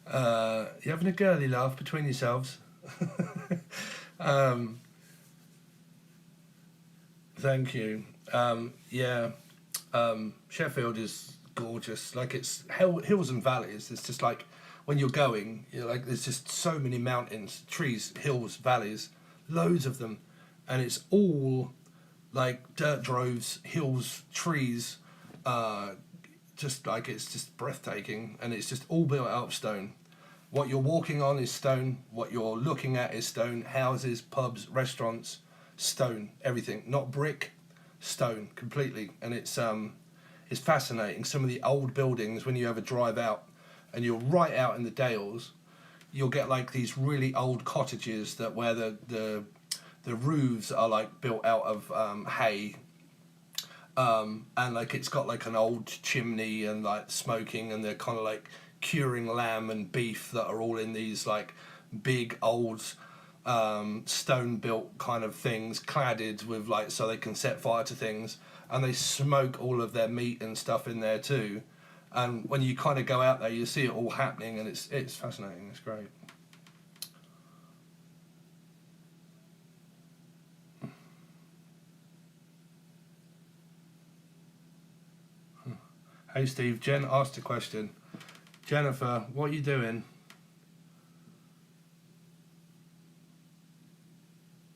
Speaker 1: You having a girly laugh between yourselves? Thank you. Yeah, Sheffield is gorgeous. Like, it's hills and valleys. It's just like when you're going, like, there's just so many mountains, trees, hills, valleys, loads of them, and it's all like dirt droves, hills, trees. Just like, it's just breathtaking, and it's just all built out of stone. What you're walking on is stone. What you're looking at is stone. Houses, pubs, restaurants, stone. Everything, not brick, stone completely. And it's fascinating. Some of the old buildings, when you ever drive out, and you're right out in the Dales, you'll get like these really old cottages that where the roofs are like built out of hay. And like it's got like an old chimney and like smoking, and they're kind of like curing lamb and beef that are all in these like big old stone built kind of things, cladded with like, so they can set fire to things, and they smoke all of their meat and stuff in there too. And when you kind of go out there, you see it all happening, and it's fascinating. It's great. Hey Steve, Jen asked a question. Jennifer, what are you doing?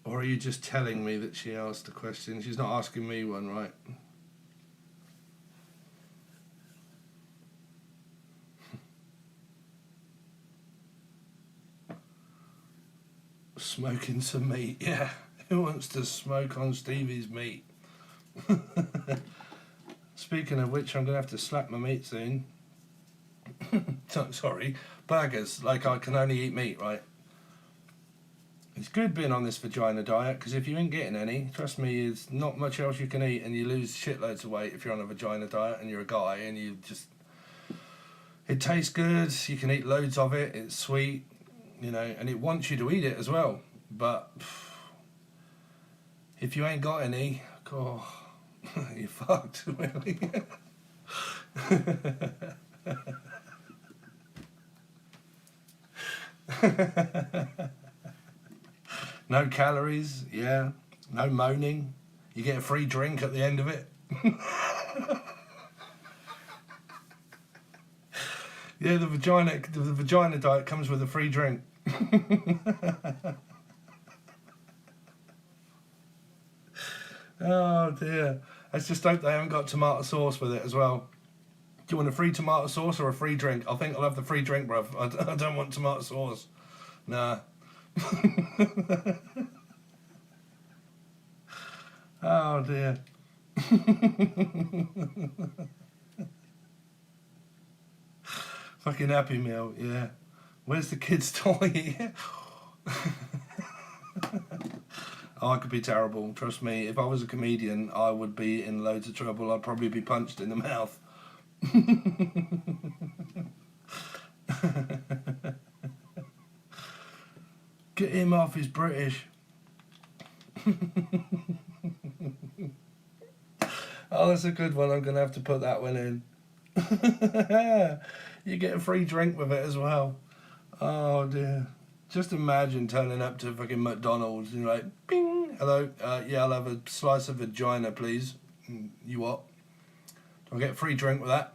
Speaker 1: Or are you just telling me that she asked a question? She's not asking me one, right? Smoking some meat, yeah. Who wants to smoke on Stevie's meat? Speaking of which, I'm going to have to slap my meat soon. Sorry, burgers. Like, I can only eat meat, right? It's good being on this vagina diet, because if you ain't getting any, trust me, there's not much else you can eat, and you lose shitloads of weight if you're on a vagina diet and you're a guy, and you just... It tastes good, you can eat loads of it, it's sweet, you know, and it wants you to eat it as well. But if you ain't got any, oh, you're fucked, really. No calories, yeah. No moaning. You get a free drink at the end of it. Yeah, the vagina diet comes with a free drink. Oh dear. Let's just hope they haven't got tomato sauce with it as well. Do you want a free tomato sauce or a free drink? I think I'll have the free drink, bruv. I don't want tomato sauce. Nah. Oh dear. Fucking Happy Meal, yeah. Where's the kids' toy? Oh, I could be terrible. Trust me, if I was a comedian, I would be in loads of trouble. I'd probably be punched in the mouth. Get him off, he's British. Oh, that's a good one. I'm going to have to put that one in. You get a free drink with it as well. Oh, dear. Just imagine turning up to fucking McDonald's and you're like, bing, hello, yeah, I'll have a slice of vagina, please. You what? Do I get a free drink with that?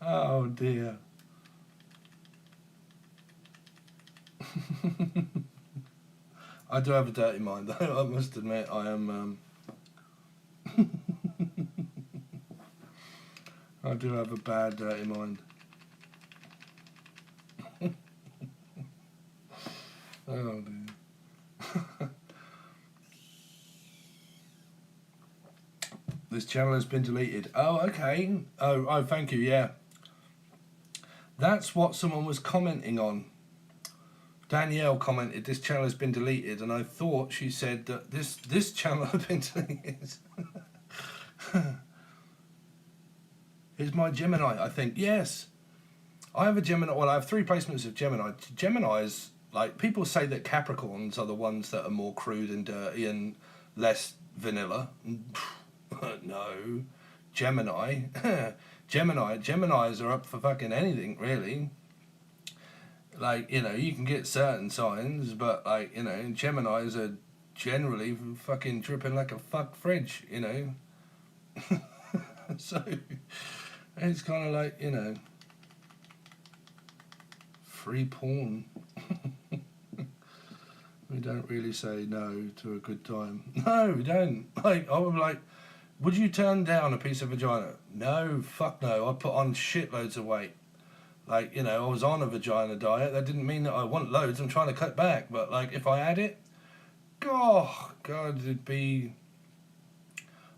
Speaker 1: Oh, dear. I do have a dirty mind, though. I must admit, I am. I do have a bad, dirty mind. Oh dear. This channel has been deleted. Oh, okay. Oh, thank you, yeah. That's what someone was commenting on. Danielle commented, this channel has been deleted, and I thought she said that this channel had been deleted. Here's my Gemini, I think. Yes. I have a Gemini. Well, I have 3 placements of Gemini. Gemini's, like, people say that Capricorns are the ones that are more crude and dirty and less vanilla. No. Gemini. Geminis are up for fucking anything, really. Like, you know, you can get certain signs, but, like, you know, Geminis are generally fucking dripping like a fuck fridge, you know. So, it's kind of like, you know, free porn. We don't really say no to a good time. No, we don't. Like, I was like, would you turn down a piece of vagina? No, fuck no. I put on shitloads of weight. Like, you know, I was on a vagina diet. That didn't mean that I want loads. I'm trying to cut back. But, like, if I had it, God, it'd be...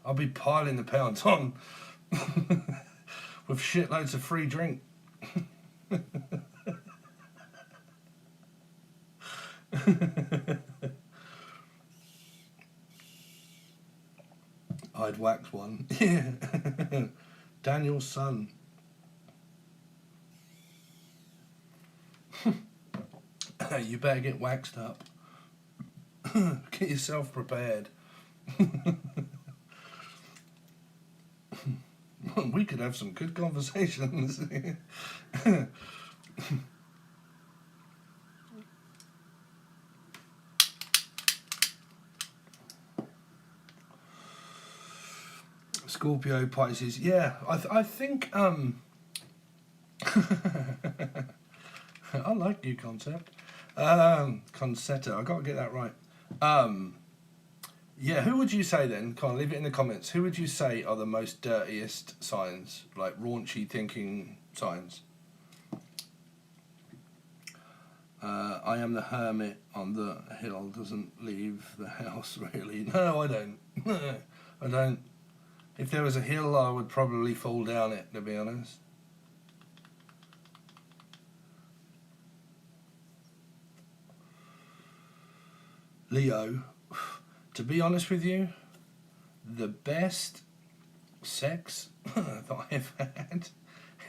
Speaker 1: I'll be piling the pounds on with shitloads of free drink. I'd wax one. Yeah. Daniel's son. You better get waxed up. Get yourself prepared. We could have some good conversations. Scorpio, Pisces. Yeah, I think I like new concept. Concetta, I gotta get that right. Yeah, who would you say then? Come on, leave it in the comments. Who would you say are the most dirtiest signs, like raunchy thinking signs? I am the hermit on the hill, doesn't leave the house really. No, I don't. I don't. If there was a hill, I would probably fall down it, to be honest. Leo, to be honest with you, the best sex that I've had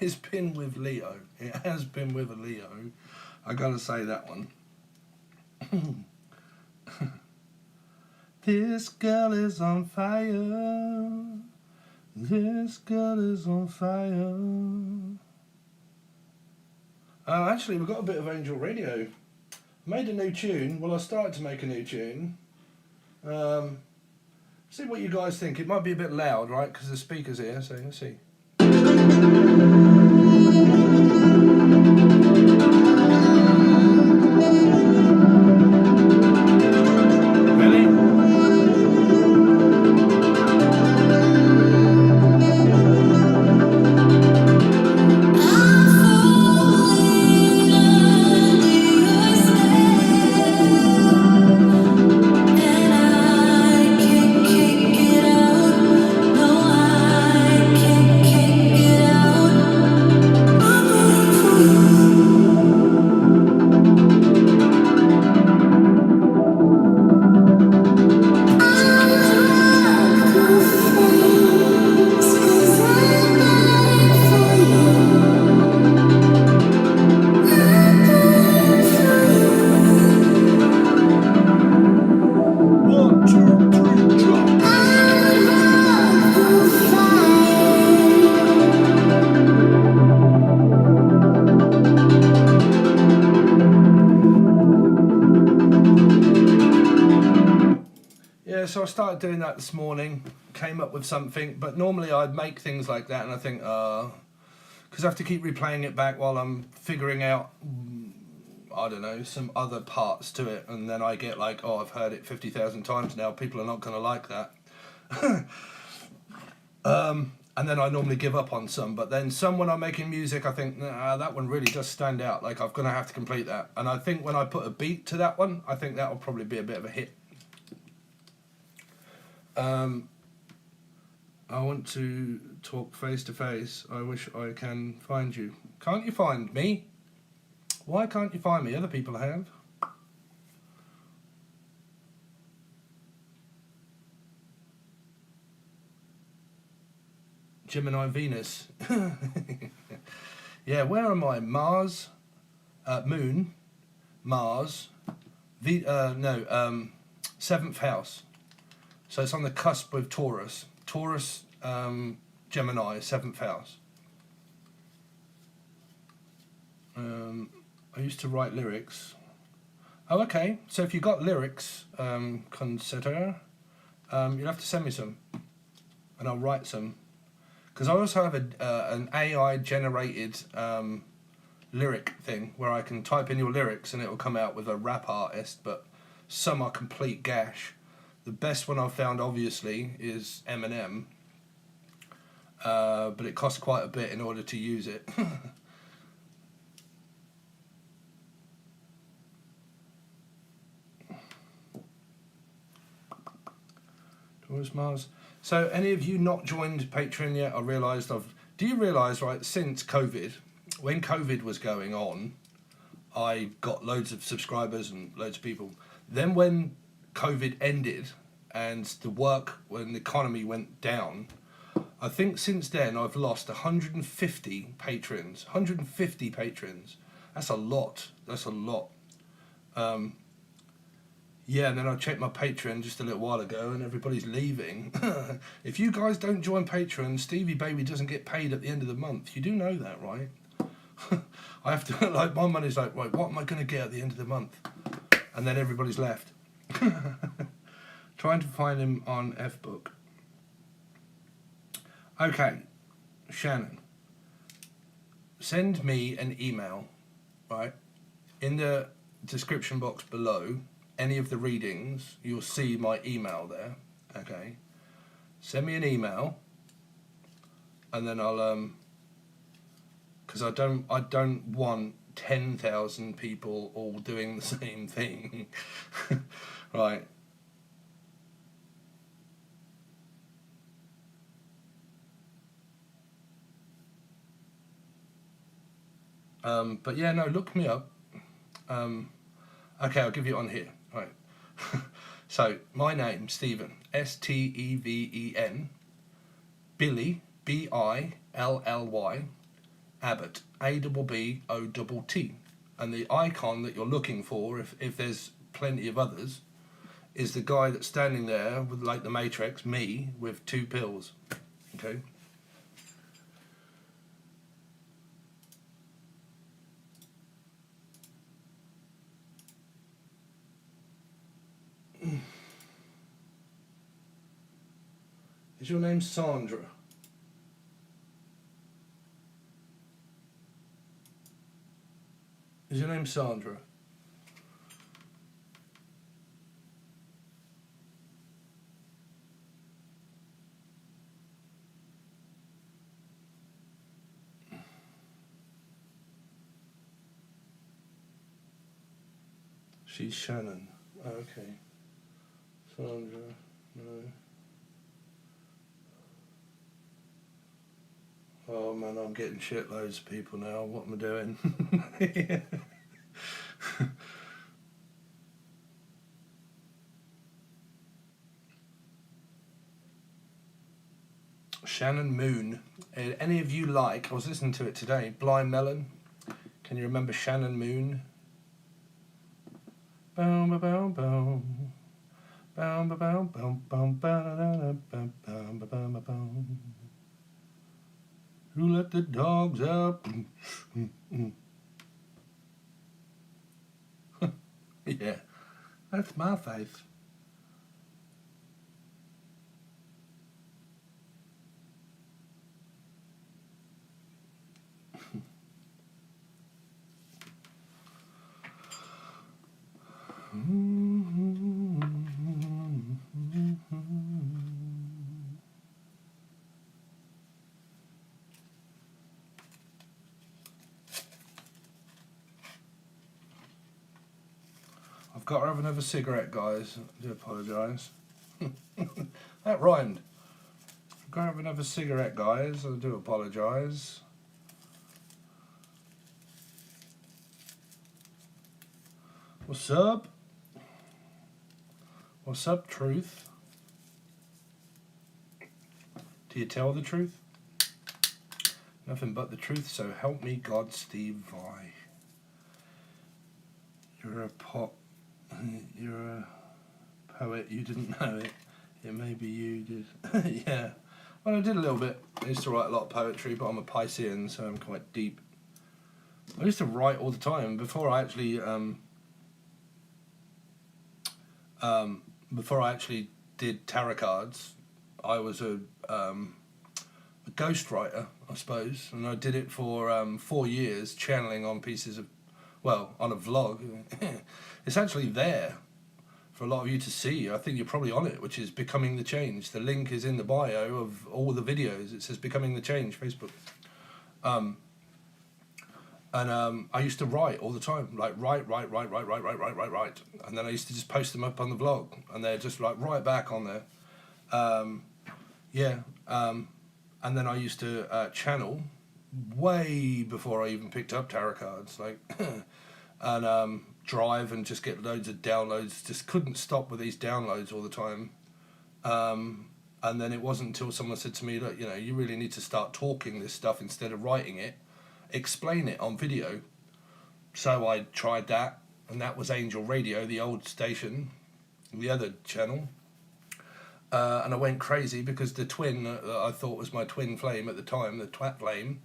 Speaker 1: has been with Leo. It has been with a Leo. I gotta say that one. This girl is on fire. This girl is on fire. Actually, we've got a bit of Angel Radio. Made a new tune. Well, I started to make a new tune. See what you guys think. It might be a bit loud, right? Because the speaker's here, so let's see. So I started doing that this morning, came up with something, but normally I'd make things like that and I think, because I have to keep replaying it back while I'm figuring out, I don't know, some other parts to it, and then I get like, oh, I've heard it 50,000 times now, people are not going to like that. And then I normally give up on some, but then some when I'm making music, I think, nah, that one really does stand out, like I'm going to have to complete that. And I think when I put a beat to that one, I think that'll probably be a bit of a hit. I want to talk face to face. I wish I can find you. Can't you find me? Why can't you find me? Other people have. Gemini Venus. Yeah, where am I? Mars, Moon, Mars, seventh house. So it's on the cusp of Taurus. Taurus, Gemini, seventh house. I used to write lyrics. Oh, okay. So if you got lyrics, consider, you'll have to send me some, and I'll write some. Because I also have an AI generated lyric thing where I can type in your lyrics and it will come out with a rap artist, but some are complete gash. The best one I've found, obviously, is Eminem, but it costs quite a bit in order to use it. Taurus Mars. So, any of you not joined Patreon yet? I realised Do you realise, right, since COVID, when COVID was going on, I got loads of subscribers and loads of people. Then when COVID ended and when the economy went down, I think since then I've lost 150 patrons. 150 patrons. That's a lot. That's a lot. Yeah, and then I checked my Patreon just a little while ago and everybody's leaving. If you guys don't join Patreon, Stevie Baby doesn't get paid at the end of the month. You do know that, right? I have to, like, my money's like, right, what am I going to get at the end of the month? And then everybody's left. Trying to find him on F-Book. Okay, Shannon. Send me an email, right? In the description box below, any of the readings, you'll see my email there, okay? Send me an email, and then I'll, because I don't want 10,000 people all doing the same thing, right? But yeah, no, look me up. Okay, I'll give you it on here. Right. So, my name, Stephen, Steven, Billy, Billy, Abbott, Abbott, and the icon that you're looking for, if there's plenty of others, is the guy that's standing there with, like the Matrix, me, with 2 pills. Okay. Is your name Sandra? Is your name Sandra? She's Shannon. Okay. Sandra, no. Oh man, I'm getting shitloads of people now. What am I doing? Shannon Moon. Any of you like, I was listening to it today, Blind Melon. Can you remember Shannon Moon? Boom, boom, boom, boom. Boom, boom, boom, boom, boom, boom, boom, boom, boom. Who let the dogs out? Yeah, that's my face. I've got to have another cigarette, guys. I do apologise. That rhymed. Go have another cigarette, guys. I do apologise. What's up? What's up, truth? Do you tell the truth? Nothing but the truth, so help me God, Steve Vai. You're a poet, you didn't know it. It may be you did. Yeah. Well, I did a little bit. I used to write a lot of poetry, but I'm a Piscean, so I'm quite deep. I used to write all the time before I actually did tarot cards. I was a ghostwriter, I suppose, and I did it for 4 years, channeling on pieces of, well, on a vlog. It's actually there for a lot of you to see. I think you're probably on it, which is Becoming the Change. The link is in the bio of all the videos. It says Becoming the Change, Facebook. I used to write all the time, like write, and then I used to just post them up on the vlog, and they're just like right back on there. And then I used to channel way before I even picked up tarot cards, like, and drive and just get loads of downloads. Just couldn't stop with these downloads all the time. And then it wasn't until someone said to me, look, you know, you really need to start talking this stuff instead of writing it, explain it on video. So I tried that, and that was Angel Radio, the old station, the other channel. And I went crazy because the twin that I thought was my twin flame at the time, the twat flame,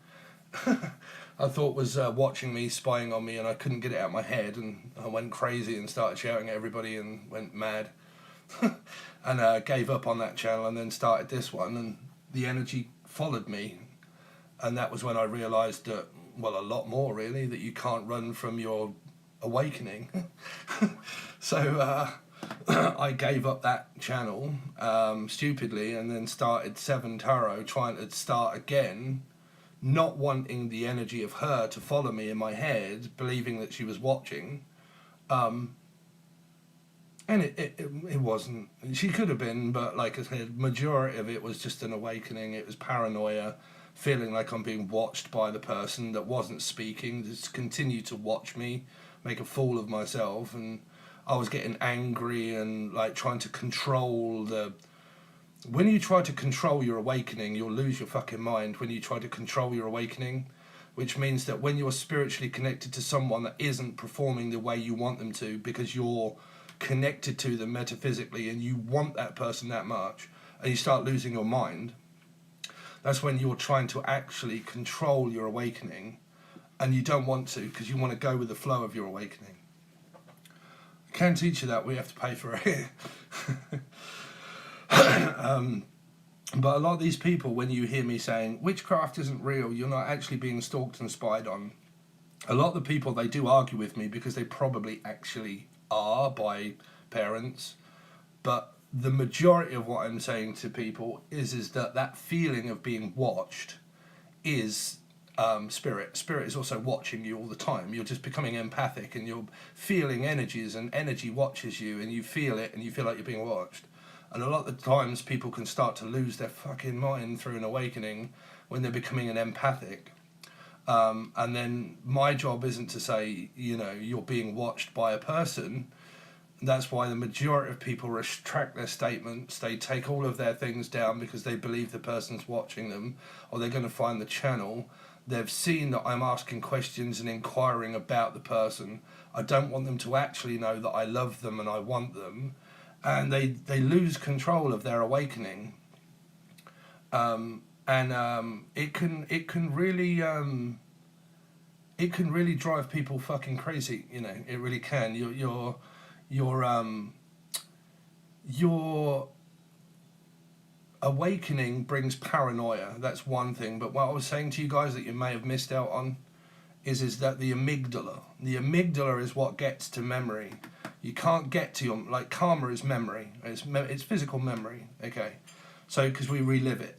Speaker 1: I thought was watching me, spying on me, and I couldn't get it out of my head, and I went crazy and started shouting at everybody and went mad. And gave up on that channel and then started this one, and the energy followed me. And that was when I realised that, well, a lot more really, that you can't run from your awakening. So I gave up that channel stupidly, and then started Seven Tarot, trying to start again, not wanting the energy of her to follow me in my head, believing that she was watching. And it wasn't. She could have been, but like I said, majority of it was just an awakening. It was paranoia, feeling like I'm being watched by the person that wasn't speaking, just continued to watch me, make a fool of myself, and I was getting angry and like trying to control the... When you try to control your awakening, you'll lose your fucking mind when you try to control your awakening, which means that when you're spiritually connected to someone that isn't performing the way you want them to, because you're connected to them metaphysically and you want that person that much, and you start losing your mind, that's when you're trying to actually control your awakening, and you don't want to, because you want to go with the flow of your awakening. I can teach you that, we have to pay for it. But a lot of these people, when you hear me saying witchcraft isn't real, you're not actually being stalked and spied on, a lot of the people, they do argue with me because they probably actually are by parents, but the majority of what I'm saying to people is that feeling of being watched is spirit. Spirit is also watching you all the time. You're just becoming empathic, and you're feeling energies, and energy watches you, and you feel it, and you feel like you're being watched. And a lot of the times people can start to lose their fucking mind through an awakening when they're becoming an empathic. And then my job isn't to say, you know, you're being watched by a person. That's why the majority of people retract their statements. They take all of their things down because they believe the person's watching them, or they're going to find the channel. They've seen that I'm asking questions and inquiring about the person. I don't want them to actually know that I love them and I want them. And they lose control of their awakening. It can really drive people fucking crazy. You know, it really can. Your awakening brings paranoia. That's one thing. But what I was saying to you guys that you may have missed out on is that the amygdala is what gets to memory. You can't get to your, like, karma is memory. It's physical memory. Okay. So, because we relive it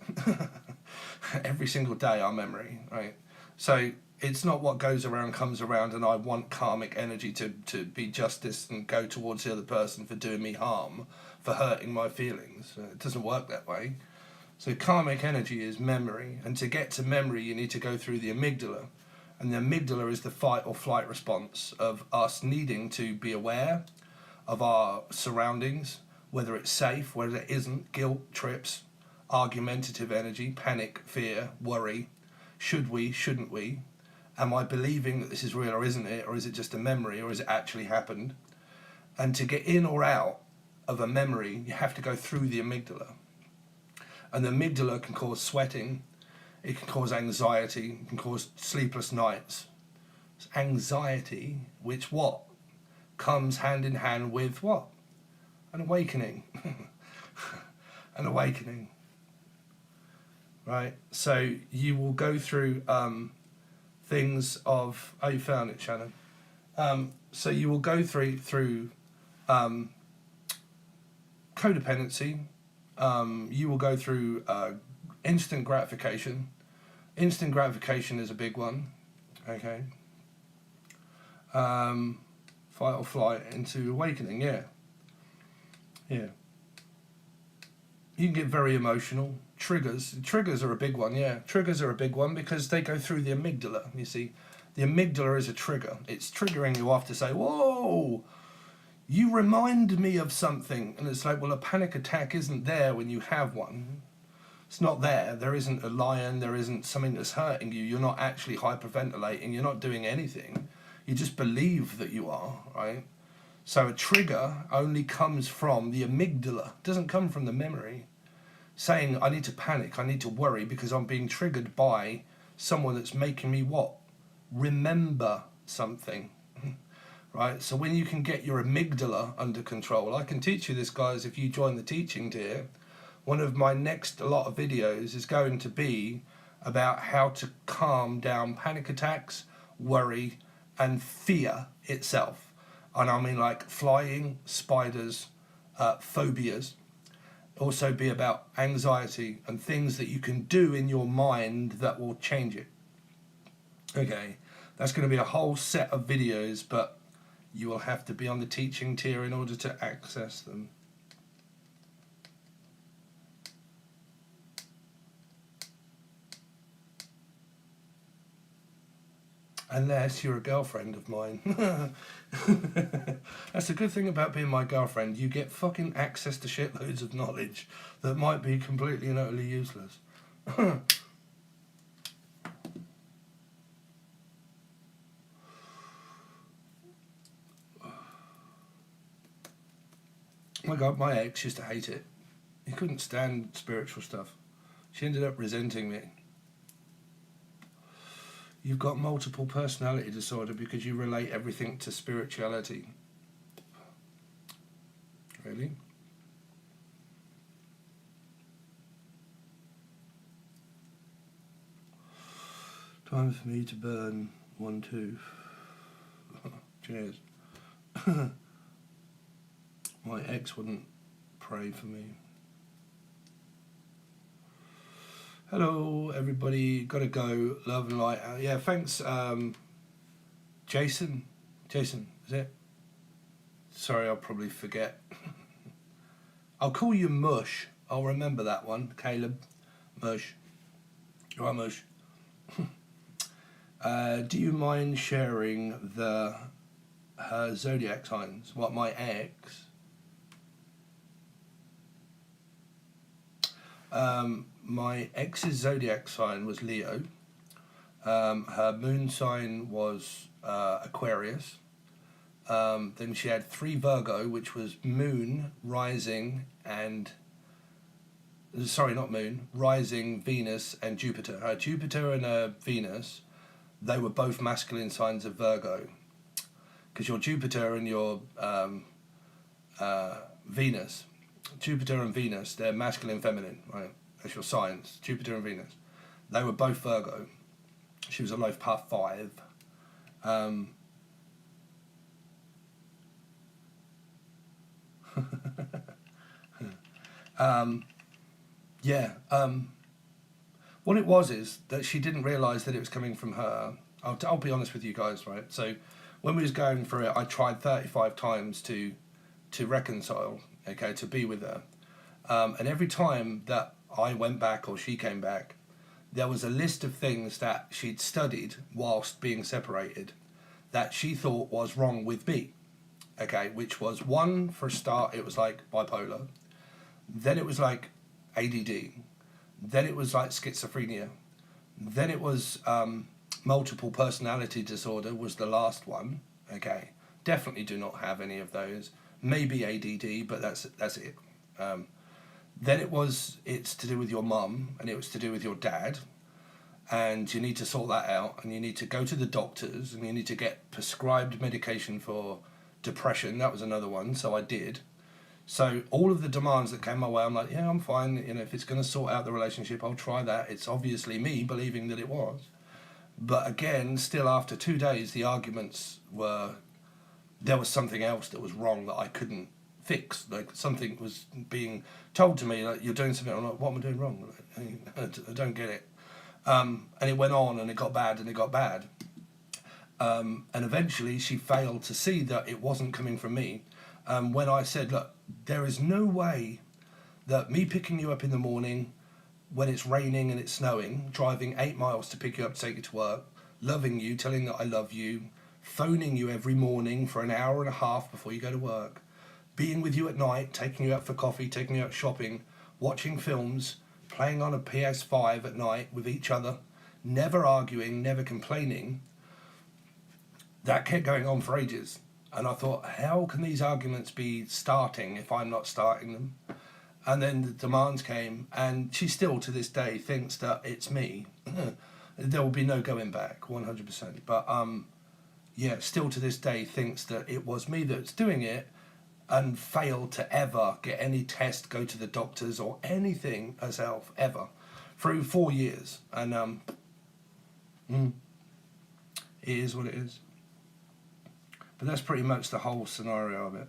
Speaker 1: every single day, our memory, right? So it's not what goes around comes around, and I want karmic energy to be justice and go towards the other person for doing me harm, for hurting my feelings. It doesn't work that way. So karmic energy is memory, and to get to memory you need to go through the amygdala, and the amygdala is the fight or flight response of us needing to be aware of our surroundings, whether it's safe, whether it isn't, guilt, trips, argumentative energy, panic, fear, worry, should we, shouldn't we, am I believing that this is real or isn't it, or is it just a memory, or has it actually happened? And to get in or out of a memory, you have to go through the amygdala. And the amygdala can cause sweating, it can cause anxiety, it can cause sleepless nights. It's anxiety, which what? Comes hand in hand with what? An awakening. An awakening. Right? So you will go through things of... Oh, you found it, Shannon. So you will go through codependency. You will go through instant gratification. Instant gratification is a big one. Okay. Fight or flight into awakening. Yeah. Yeah. You can get very emotional. Triggers are a big one. Yeah. Triggers are a big one because they go through the amygdala. You see, the amygdala is a trigger. It's triggering you off to say, whoa, you remind me of something. And it's like, well, a panic attack isn't there when you have one. It's not there. There isn't a lion. There isn't something that's hurting you. You're not actually hyperventilating. You're not doing anything. You just believe that you are, right? So a trigger only comes from the amygdala. It doesn't come from the memory. Saying, I need to panic, I need to worry because I'm being triggered by someone that's making me what? Remember something. Right? So when you can get your amygdala under control, I can teach you this, guys, if you join the teaching tier. One of my next lot of videos is going to be about how to calm down panic attacks, worry, and fear itself. And I mean like flying, spiders, phobias. Also be about anxiety and things that you can do in your mind that will change it. Okay, that's going to be a whole set of videos, but you will have to be on the teaching tier in order to access them. Unless you're a girlfriend of mine. That's the good thing about being my girlfriend. You get fucking access to shitloads of knowledge that might be completely and utterly useless. Oh my God, my ex used to hate it. He couldn't stand spiritual stuff. She ended up resenting me. You've got multiple personality disorder because you relate everything to spirituality. Really? Time for me to burn one tooth. Cheers. My ex wouldn't pray for me. Hello, everybody. Gotta go. Love and light. Yeah, thanks, Jason. Jason, is it? Sorry, I'll probably forget. I'll call you Mush. I'll remember that one. Caleb. Mush. Right, Mush. Do you mind sharing her zodiac signs? What, my ex? My ex's zodiac sign was Leo. Her moon sign was Aquarius. Then she had 3 Virgo, which was moon, rising, and... Sorry, not moon. Rising, Venus, and Jupiter. Her Jupiter and her Venus, they were both masculine signs of Virgo. Because your Jupiter and your Venus... Jupiter and Venus, they're masculine and feminine, right? That's your signs, Jupiter and Venus. They were both Virgo. She was a life path 5. What it was is that she didn't realise that it was coming from her. I'll be honest with you guys, right? So when we was going through it, I tried 35 times to reconcile, okay, to be with her. And every time that I went back or she came back, there was a list of things that she'd studied whilst being separated that she thought was wrong with me. Okay, which was, one, for a start, it was like bipolar. Then it was like ADD. Then it was like schizophrenia. Then it was multiple personality disorder was the last one. Okay, definitely do not have any of those. Maybe ADD, but that's it. Then it's to do with your mum, and it was to do with your dad, and you need to sort that out, and you need to go to the doctors, and you need to get prescribed medication for depression. That was another one, so I did. So all of the demands that came my way, I'm like, yeah, I'm fine. If it's going to sort out the relationship, I'll try that. It's obviously me believing that it was. But again, still after 2 days, the arguments were, there was something else that was wrong that I couldn't fix. Like, something was being told to me, like, you're doing something. I'm like, what am I doing wrong? I don't get it. And it went on, and it got bad, and it got bad. And eventually she failed to see that it wasn't coming from me. When I said, look, there is no way that me picking you up in the morning when it's raining and it's snowing, driving 8 miles to pick you up to take you to work, loving you, telling that I love you, phoning you every morning for an hour and a half before you go to work, being with you at night, taking you out for coffee, taking you out shopping, watching films, playing on a PS5 at night with each other, never arguing, never complaining. That kept going on for ages. And I thought, how can these arguments be starting if I'm not starting them? And then the demands came, and she still to this day thinks that it's me. There will be no going back, 100%. But yeah, still to this day thinks that it was me that's doing it, and failed to ever get any test, go to the doctors or anything herself, ever, through 4 years. And it is what it is. But that's pretty much the whole scenario of it.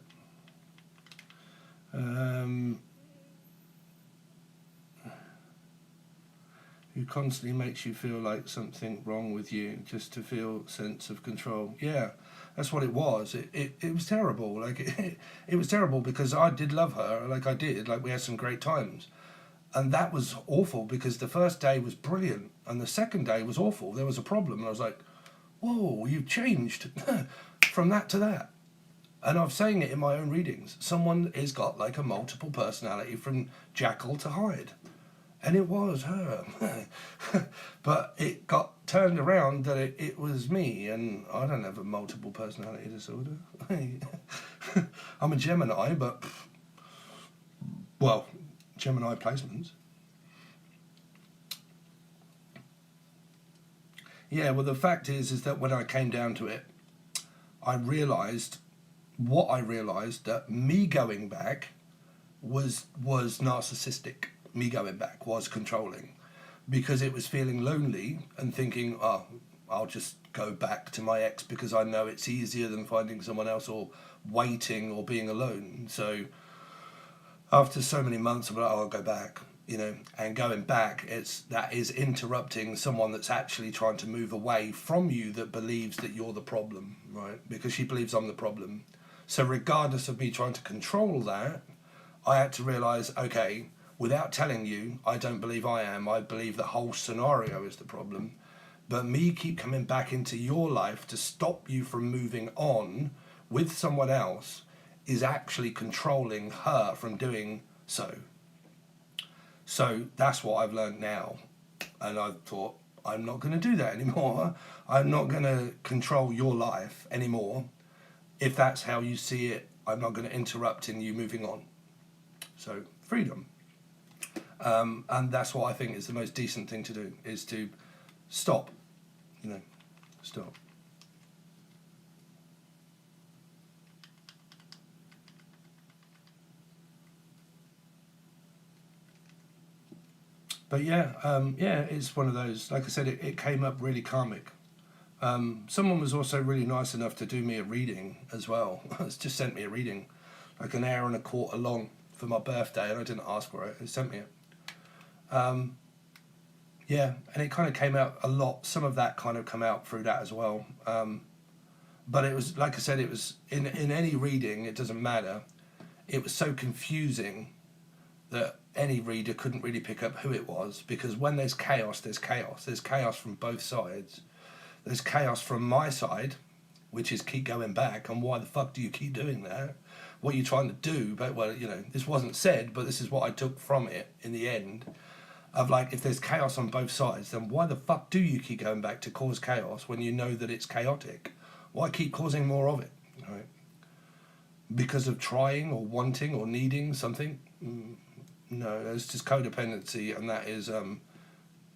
Speaker 1: Who constantly makes you feel like something wrong with you, just to feel sense of control. Yeah, that's what it was. It was terrible. Like it was terrible because I did love her. Like I did. Like we had some great times. And that was awful because the first day was brilliant and the second day was awful. There was a problem and I was like, whoa, you've changed from that to that. And I'm saying it in my own readings. Someone has got like a multiple personality from Jackal to Hyde. And it was her. But it got turned around that it was me. And I don't have a multiple personality disorder. I'm a Gemini, but, well, Gemini placements. Yeah, well, the fact is that when I came down to it, I realised that me going back was narcissistic. Me going back was controlling because it was feeling lonely and thinking, oh, I'll just go back to my ex because I know it's easier than finding someone else or waiting or being alone. So after so many months, I'm like, oh, I'll go back, and going back, that is interrupting someone that's actually trying to move away from you that believes that you're the problem, right? Because she believes I'm the problem. So regardless of me trying to control that, I had to realise, okay, without telling you, I don't believe I am. I believe the whole scenario is the problem. But me keep coming back into your life to stop you from moving on with someone else is actually controlling her from doing so. So that's what I've learned now. And I thought, I'm not going to do that anymore. I'm not going to control your life anymore. If that's how you see it, I'm not going to interrupt in you moving on. So, freedom. And that's what I think is the most decent thing to do, is to stop, stop. But yeah, it's one of those, like I said, it came up really karmic. Someone was also really nice enough to do me a reading as well. It's just sent me a reading, like an hour and a quarter long for my birthday, and I didn't ask for it, it sent me it. Yeah, and it kind of came out a lot. Some of that kind of come out through that as well. But it was, like I said, it was in any reading, it doesn't matter. It was so confusing that any reader couldn't really pick up who it was, because when there's chaos, there's chaos. There's chaos from both sides. There's chaos from my side, which is keep going back, and why the fuck do you keep doing that? What are you trying to do? But, well, you know, this wasn't said, but this is what I took from it in the end, of like, if there's chaos on both sides, then why the fuck do you keep going back to cause chaos when you know that it's chaotic? Why keep causing more of it, right? Because of trying or wanting or needing something? No, there's just codependency, and that is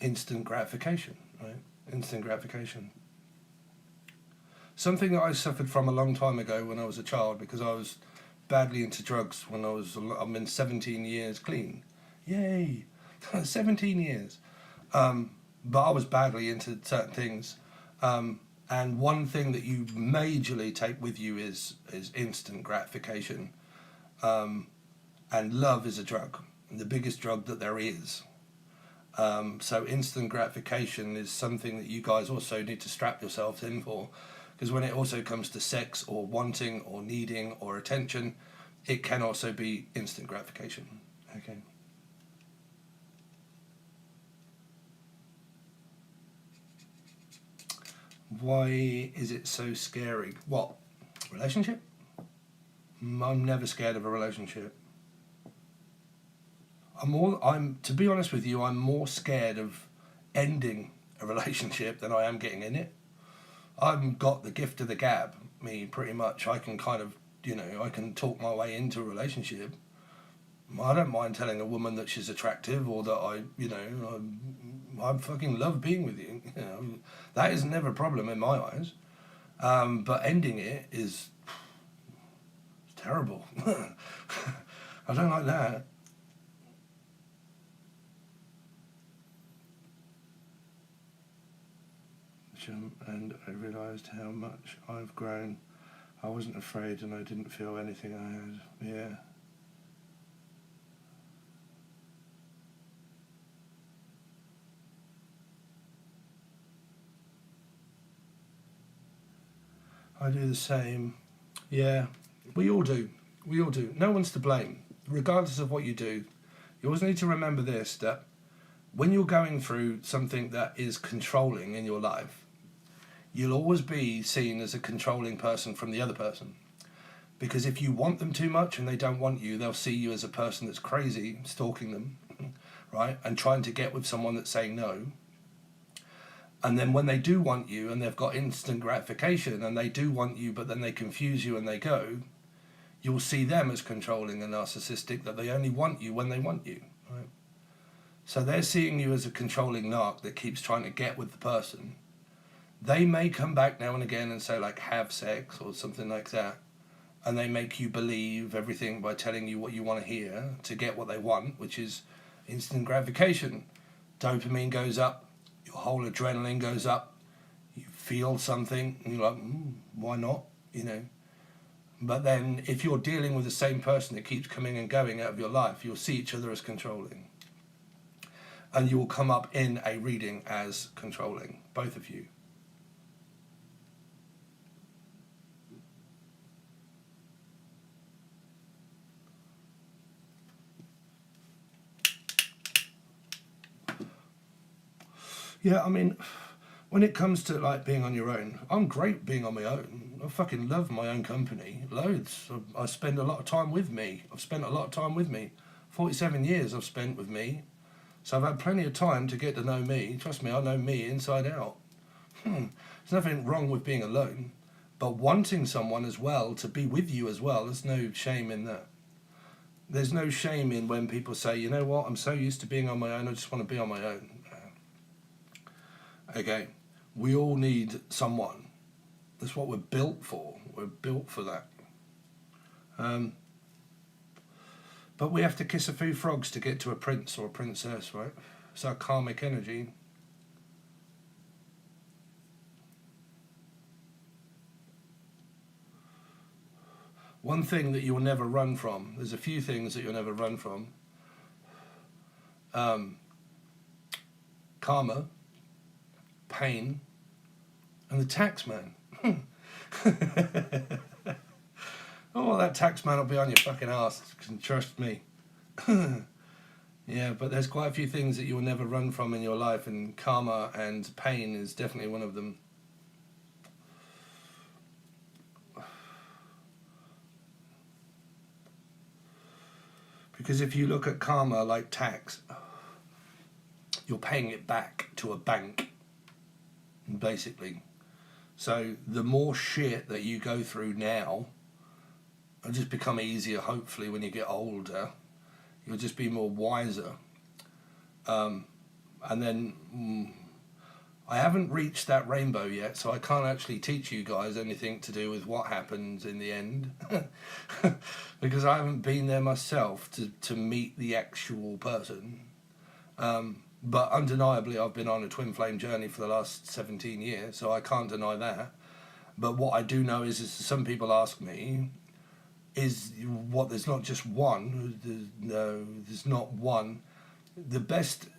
Speaker 1: instant gratification, right? Instant gratification. Something that I suffered from a long time ago when I was a child, because I was badly into drugs when I'm in 17 years clean. Yay! 17 years. But I was badly into certain things. And one thing that you majorly take with you is instant gratification. And love is a drug, the biggest drug that there is. So instant gratification is something that you guys also need to strap yourselves in for, because when it also comes to sex or wanting or needing or attention, it can also be instant gratification. Okay. Why is it so scary? What? Relationship? I'm never scared of a relationship. To be honest with you, I'm more scared of ending a relationship than I am getting in it. I've got the gift of the gab, me, pretty much. I can kind of, you know, I can talk my way into a relationship. I don't mind telling a woman that she's attractive, or that I fucking love being with you. You know, that is never a problem in my eyes. But ending it is terrible. I don't like that. And I realised how much I've grown. I wasn't afraid, and I didn't feel anything I had. Yeah. I do the same. Yeah, we all do. We all do. No one's to blame, regardless of what you do. You always need to remember this, that when you're going through something that is controlling in your life, you'll always be seen as a controlling person from the other person. Because if you want them too much and they don't want you, they'll see you as a person that's crazy, stalking them, right? And trying to get with someone that's saying no. And then when they do want you, and they've got instant gratification, and they do want you, but then they confuse you and they go, you'll see them as controlling and narcissistic, that they only want you when they want you, right? So they're seeing you as a controlling narc that keeps trying to get with the person. They may come back now and again and say, like, have sex or something like that, and they make you believe everything by telling you what you want to hear to get what they want, which is instant gratification. Dopamine goes up, your whole adrenaline goes up, you feel something, and you're like, why not, you know? But then if you're dealing with the same person that keeps coming and going out of your life, you'll see each other as controlling. And you will come up in a reading as controlling, both of you. Yeah, I mean, when it comes to like being on your own, I'm great being on my own. I fucking love my own company, loads. I spend a lot of time with me. I've spent a lot of time with me. 47 years I've spent with me. So I've had plenty of time to get to know me. Trust me, I know me inside out. There's nothing wrong with being alone. But wanting someone as well, to be with you as well, there's no shame in that. There's no shame in when people say, you know what, I'm so used to being on my own, I just want to be on my own. Okay, we all need someone. That's what we're built for. We're built for that. But we have to kiss a few frogs to get to a prince or a princess, right? It's our karmic energy. One thing that you'll never run from, there's a few things that you'll never run from. Karma, pain, and the tax man. Oh, that tax man will be on your fucking ass, trust me. Yeah, but there's quite a few things that you'll never run from in your life, and karma and pain is definitely one of them. Because if you look at karma like tax, you're paying it back to a bank, basically. So the more shit that you go through now, it'll just become easier, hopefully, when you get older. You'll just be more wiser. And then I haven't reached that rainbow yet, so I can't actually teach you guys anything to do with what happens in the end. Because I haven't been there myself to meet the actual person. But undeniably, I've been on a twin flame journey for the last 17 years, so I can't deny that. But what I do know is some people ask me, there's not just one. There's not one. The best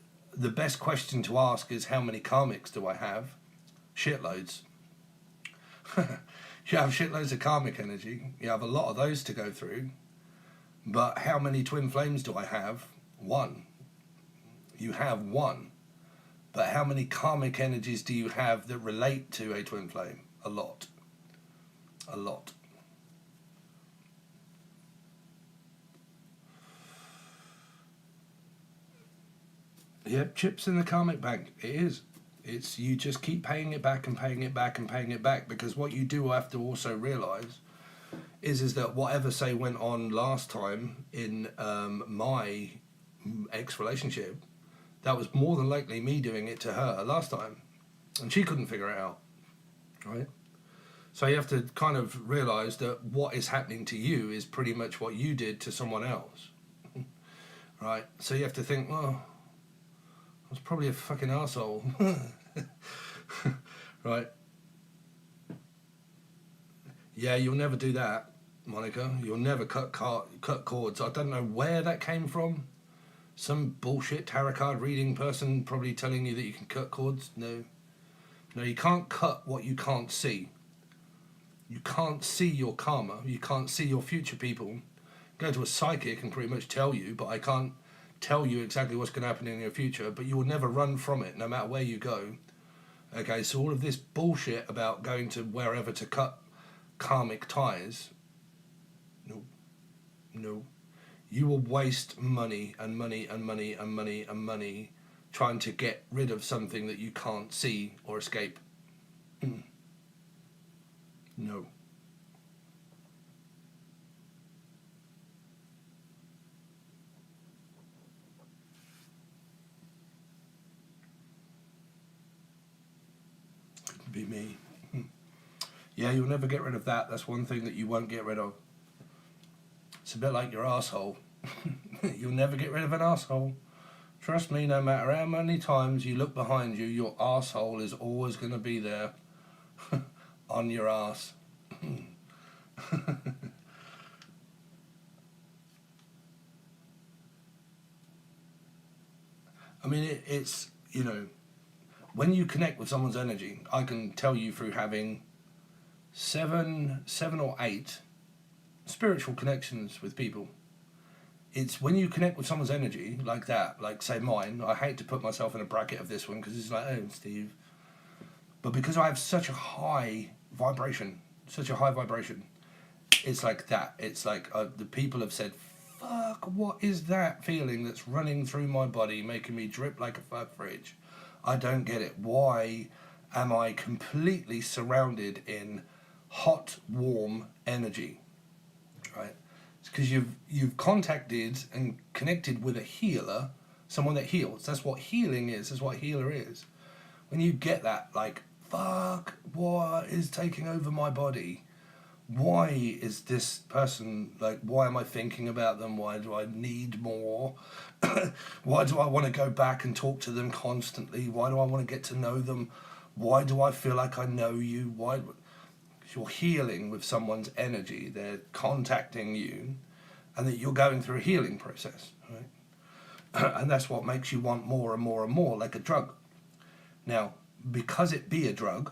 Speaker 1: question to ask is, how many karmics do I have? Shitloads. You have shitloads of karmic energy. You have a lot of those to go through. But how many twin flames do I have? One. You have one. But how many karmic energies do you have that relate to a twin flame? A lot. A lot. Yep, chips in the karmic bank. It is. It's, you just keep paying it back and paying it back and paying it back, because what you do have to also realise is that whatever, say, went on last time in my ex-relationship, that was more than likely me doing it to her last time, and she couldn't figure it out, right? So you have to kind of realise that what is happening to you is pretty much what you did to someone else, right? So you have to think, well, I was probably a fucking arsehole. Right? Yeah, you'll never do that, Monica. You'll never cut cords. I don't know where that came from. Some bullshit tarot card reading person probably telling you that you can cut cords. No, you can't cut what you can't see. You can't see your karma. You can't see your future people. Go to a psychic and pretty much tell you, but I can't tell you exactly what's going to happen in your future. But you will never run from it, no matter where you go. Okay, so all of this bullshit about going to wherever to cut karmic ties, no. You will waste money and money and money and money and money trying to get rid of something that you can't see or escape. No. Couldn't be me. Yeah, you'll never get rid of that. That's one thing that you won't get rid of. It's a bit like your asshole. You'll never get rid of an asshole. Trust me, no matter how many times you look behind you, your asshole is always going to be there on your ass. I mean, it's, you know, when you connect with someone's energy, I can tell you through having seven or eight spiritual connections with people. It's when you connect with someone's energy like that, like say mine, I hate to put myself in a bracket of this one because it's like, oh, Steve. But because I have such a high vibration, it's like that. It's like the people have said, fuck, what is that feeling that's running through my body, making me drip like a fuck fridge? I don't get it. Why am I completely surrounded in hot, warm energy? Right? It's because you've contacted and connected with a healer, someone that heals. That's what healing is. That's what a healer is. When you get that, like, fuck, what is taking over my body? Why is this person, like, why am I thinking about them? Why do I need more? Why do I want to go back and talk to them constantly? Why do I want to get to know them? Why do I feel like I know you? Why? You're healing with someone's energy. They're contacting you, and that you're going through a healing process, right? And that's what makes you want more and more and more, like a drug. Now, because it be a drug,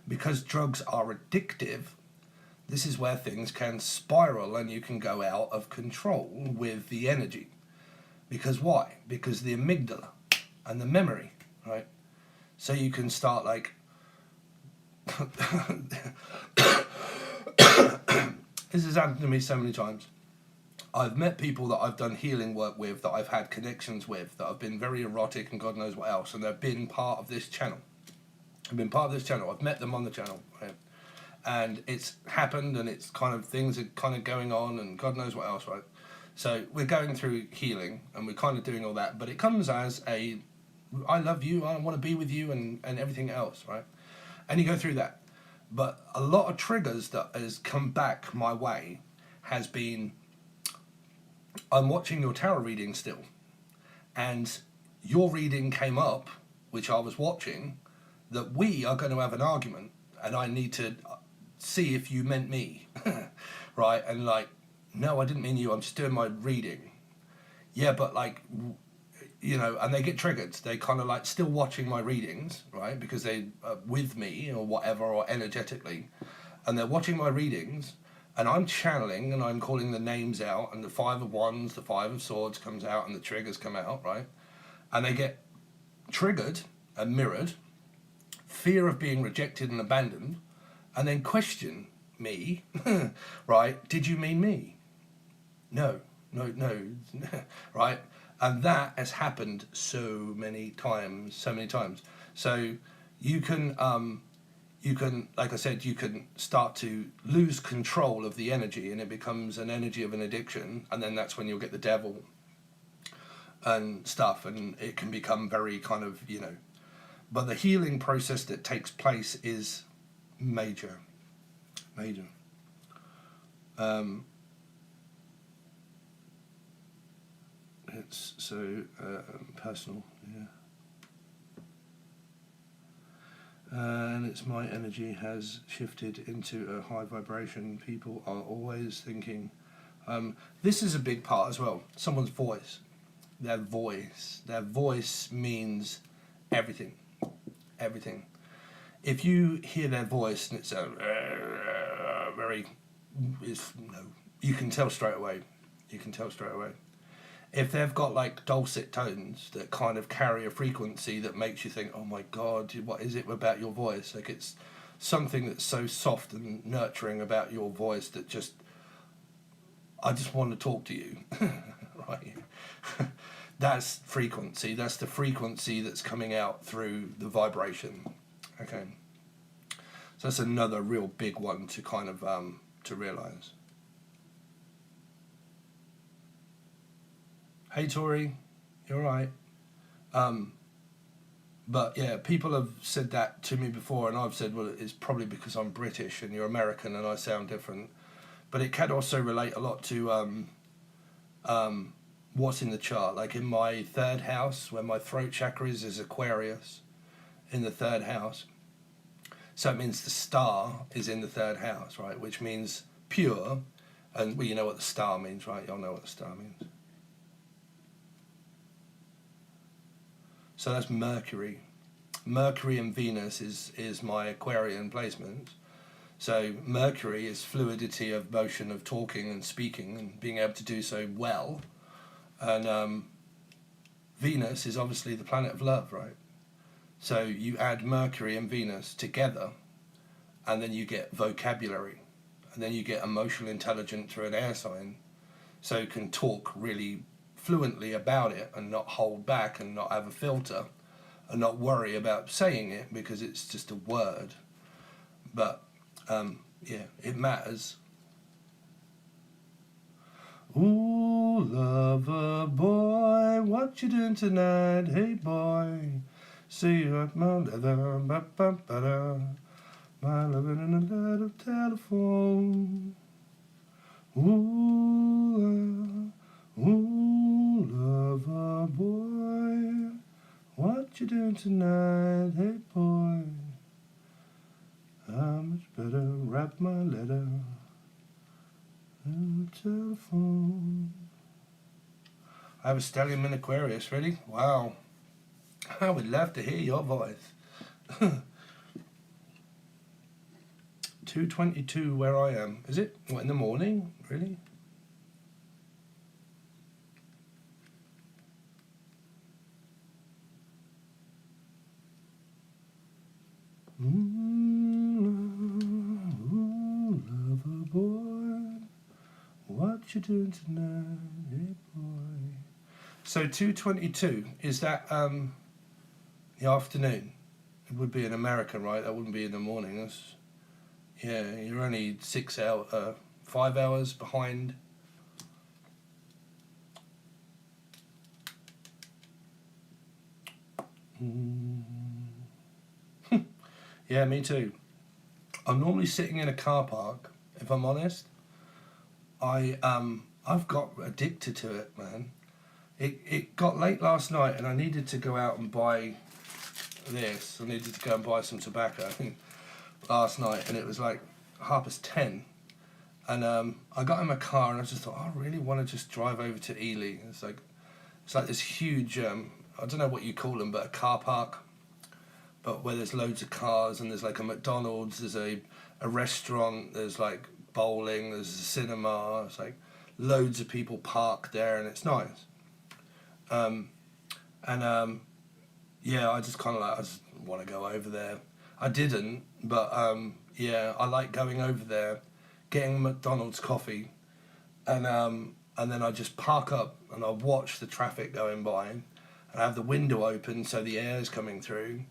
Speaker 1: because drugs are addictive, this is where things can spiral and you can go out of control with the energy. Because why? Because the amygdala and the memory, right? So you can start like this has happened to me so many times. I've met people that I've done healing work with, that I've had connections with, that have been very erotic and God knows what else, and they've been part of this channel. I've been part of this channel. I've met them on the channel, right? And it's happened, and it's kind of, things are kind of going on, and God knows what else, right? So we're going through healing, and we're kind of doing all that, but it comes as a, I love you, I want to be with you, and everything else, right? And you go through that. But a lot of triggers that has come back my way has been, I'm watching your tarot reading still, and your reading came up, which I was watching, that we are going to have an argument, and I need to see if you meant me, right? And like, no, I didn't mean you, I'm just doing my reading. Yeah, but like, you know, and they get triggered. They kind of like still watching my readings, right? Because they are with me or whatever, or energetically, and they're watching my readings, and I'm channeling and I'm calling the names out, and the 5 of Wands, the 5 of Swords comes out, and the triggers come out, right? And they get triggered and mirrored, fear of being rejected and abandoned, and then question me, right? Did you mean me? No, right? And that has happened so many times. So you can, like I said, you can start to lose control of the energy, and it becomes an energy of an addiction, and then that's when you'll get the devil and stuff, and it can become very kind of, you know, but the healing process that takes place is major. It's so personal, yeah. And it's my energy has shifted into a high vibration. People are always thinking, this is a big part as well, someone's voice. Their voice means everything. If you hear their voice and it's a very, you can tell straight away. If they've got like dulcet tones that kind of carry a frequency that makes you think, oh my God, what is it about your voice? Like, it's something that's so soft and nurturing about your voice that just, I just want to talk to you, right? That's frequency. That's the frequency that's coming out through the vibration. Okay. So that's another real big one to kind of, to realize. Hey Tori, you're right. But yeah, people have said that to me before, and I've said, well, it's probably because I'm British and you're American and I sound different. But it can also relate a lot to what's in the chart. Like in my 3rd house, where my throat chakra is Aquarius, in the 3rd house. So it means the star is in the 3rd house, right? Which means pure, and well, you know what the star means, right? Y'all know what the star means. So that's Mercury. Mercury and Venus is my Aquarian placement. So Mercury is fluidity of motion, of talking and speaking and being able to do so well. And Venus is obviously the planet of love, right? So you add Mercury and Venus together, and then you get vocabulary, and then you get emotional intelligence through an air sign. So you can talk really fluently about it and not hold back and not have a filter and not worry about saying it because it's just a word. But yeah, it matters. Ooh, lover boy, what you doing tonight? Hey boy, see you at my leather, my loving in a little telephone. Ooh, lover boy, what you doing tonight? Hey boy, how much better wrap my letter in the telephone. I have a stellium in Aquarius, really? Wow. I would love to hear your voice. 2:22 where I am. Is it? What, in the morning? Really? What you doing tonight, hey boy? So 2:22, is that the afternoon? It would be in America, right? That wouldn't be in the morning. That's, yeah, you're only 5 hours behind. Yeah, me too. I'm normally sitting in a car park, if I'm honest. I've got addicted to it, man. It got late last night and I needed to go out and buy this. I needed to go and buy some tobacco last night, and it was like 10:30. And I got in my car and I just thought, I really want to just drive over to Ely. It's like this huge, I don't know what you call them, but a car park, but where there's loads of cars, and there's like a McDonald's, there's a restaurant, there's like bowling, there's a cinema, it's like loads of people parked there, and it's nice. Yeah, I just kind of I just want to go over there. I didn't, but yeah, I like going over there, getting McDonald's coffee, and then I just park up and I watch the traffic going by, and I have the window open so the air's coming through,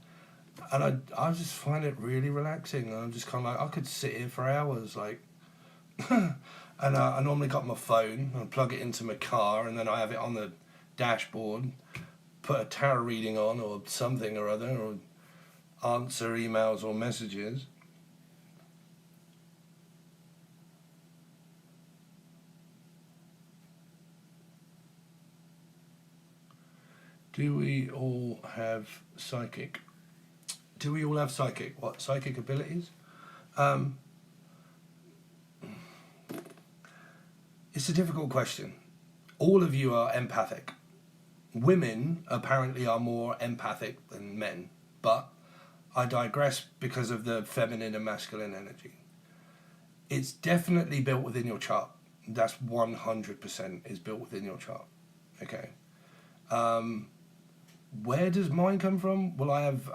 Speaker 1: and I just find it really relaxing. And I'm just kind of I could sit here for hours, like, and I normally got my phone and plug it into my car, and then I have it on the dashboard, put a tarot reading on or something or other, or answer emails or messages. Do we all have psychic? Do we all have psychic? What, psychic abilities? It's a difficult question. All of you are empathic. Women apparently are more empathic than men, but I digress because of the feminine and masculine energy. It's definitely built within your chart. That's 100% is built within your chart. Okay. Where does mine come from? Well, I have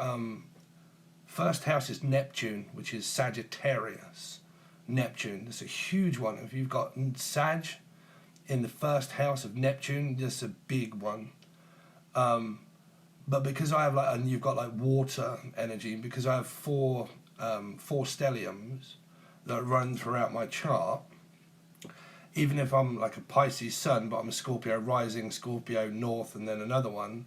Speaker 1: first house is Neptune, which is Sagittarius. Neptune, that's a huge one. If you've got Sag in the first house of Neptune, that's a big one. But because I have and you've got water energy, because I have four stelliums that run throughout my chart, even if I'm like a Pisces sun, but I'm a Scorpio rising, Scorpio north, and then another one,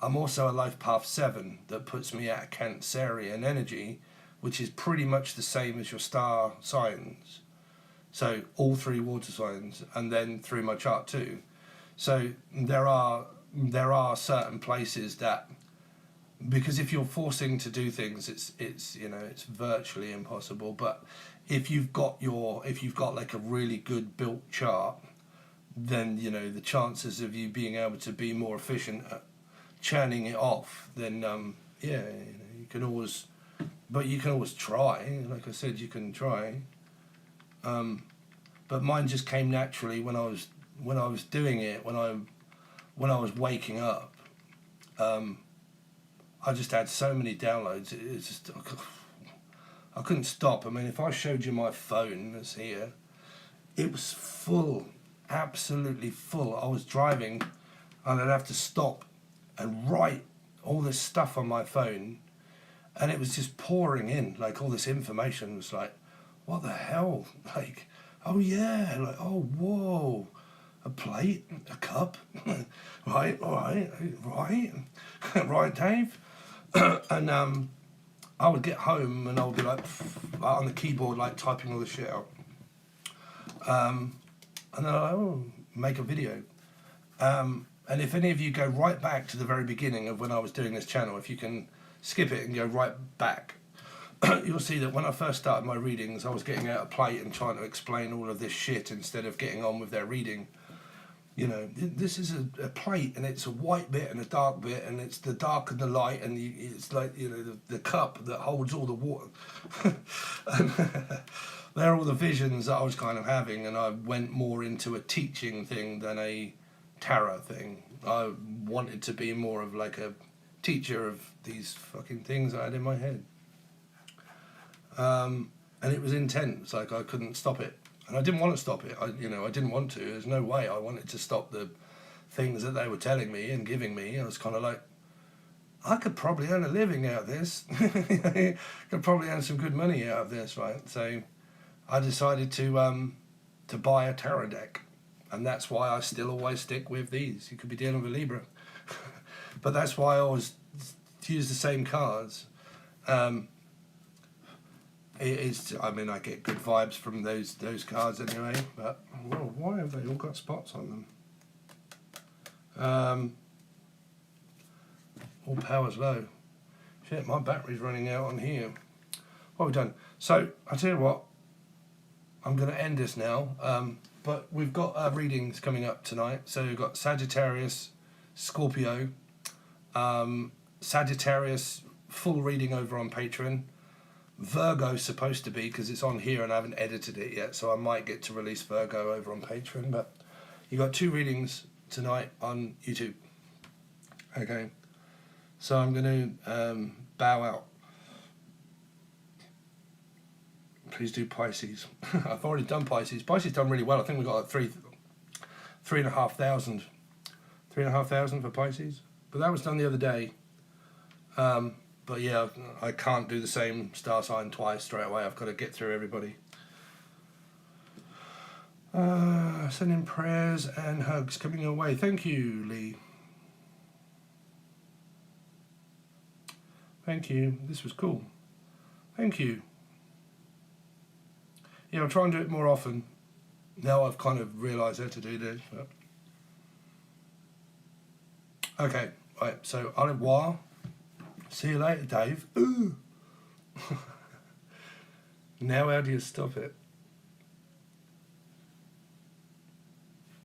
Speaker 1: I'm also a life path 7 that puts me at a Cancerian energy, which is pretty much the same as your star signs. So all 3 water signs, and then through my chart too. So there are certain places that, because if you're forcing to do things, it's virtually impossible. But if you've got like a really good built chart, then the chances of you being able to be more efficient at churning it off, then you can always, but you can always try. Like I said, you can try. But mine just came naturally when I was doing it, when I was waking up. I just had so many downloads. It's just I couldn't stop. I mean, if I showed you my phone that's here, it was full, absolutely full. I was driving, and I'd have to stop and write all this stuff on my phone, and it was just pouring in. Like, all this information was like, what the hell? Like, oh yeah, like, oh whoa, a plate, a cup, right, all right, right, Dave. And I would get home and I would be like on the keyboard, like typing all the shit out. And then I'll make a video. And if any of you go right back to the very beginning of when I was doing this channel, if you can skip it and go right back, you'll see that when I first started my readings, I was getting out a plate and trying to explain all of this shit instead of getting on with their reading. This is a plate, and it's a white bit and a dark bit, and it's the dark and the light, and it's like the cup that holds all the water. And they're all the visions that I was kind of having, and I went more into a teaching thing than a tarot thing. I wanted to be more of like a teacher of these fucking things I had in my head. And it was intense. Like, I couldn't stop it. And I didn't want to stop it. I didn't want to. There's no way I wanted to stop the things that they were telling me and giving me. I was kind of like, I could probably earn a living out of this. Could probably earn some good money out of this, right? So I decided to buy a tarot deck, and that's why I still always stick with these. You could be dealing with Libra, but that's why I always use the same cards. I mean, I get good vibes from those cards anyway. But whoa, why have they all got spots on them? All power's low. Shit, my battery's running out on here. What have we done? So I tell you what, I'm going to end this now. But we've got readings coming up tonight. So we've got Sagittarius, Scorpio, Sagittarius full reading over on Patreon. Virgo's supposed to be, because it's on here and I haven't edited it yet, so I might get to release Virgo over on Patreon. But you got 2 readings tonight on YouTube. Okay, so I'm going to bow out. Please do Pisces. I've already done Pisces. Pisces done really well. I think we got like 3,500 for Pisces, but that was done the other day. But yeah, I can't do the same star sign twice straight away. I've got to get through everybody. Sending prayers and hugs coming your way. Thank you, Lee. Thank you. This was cool. Thank you. Yeah, I'll try and do it more often. Now I've kind of realised how to do this. But... okay, right, so au revoir. See you later, Dave. Ooh. Now how do you stop it?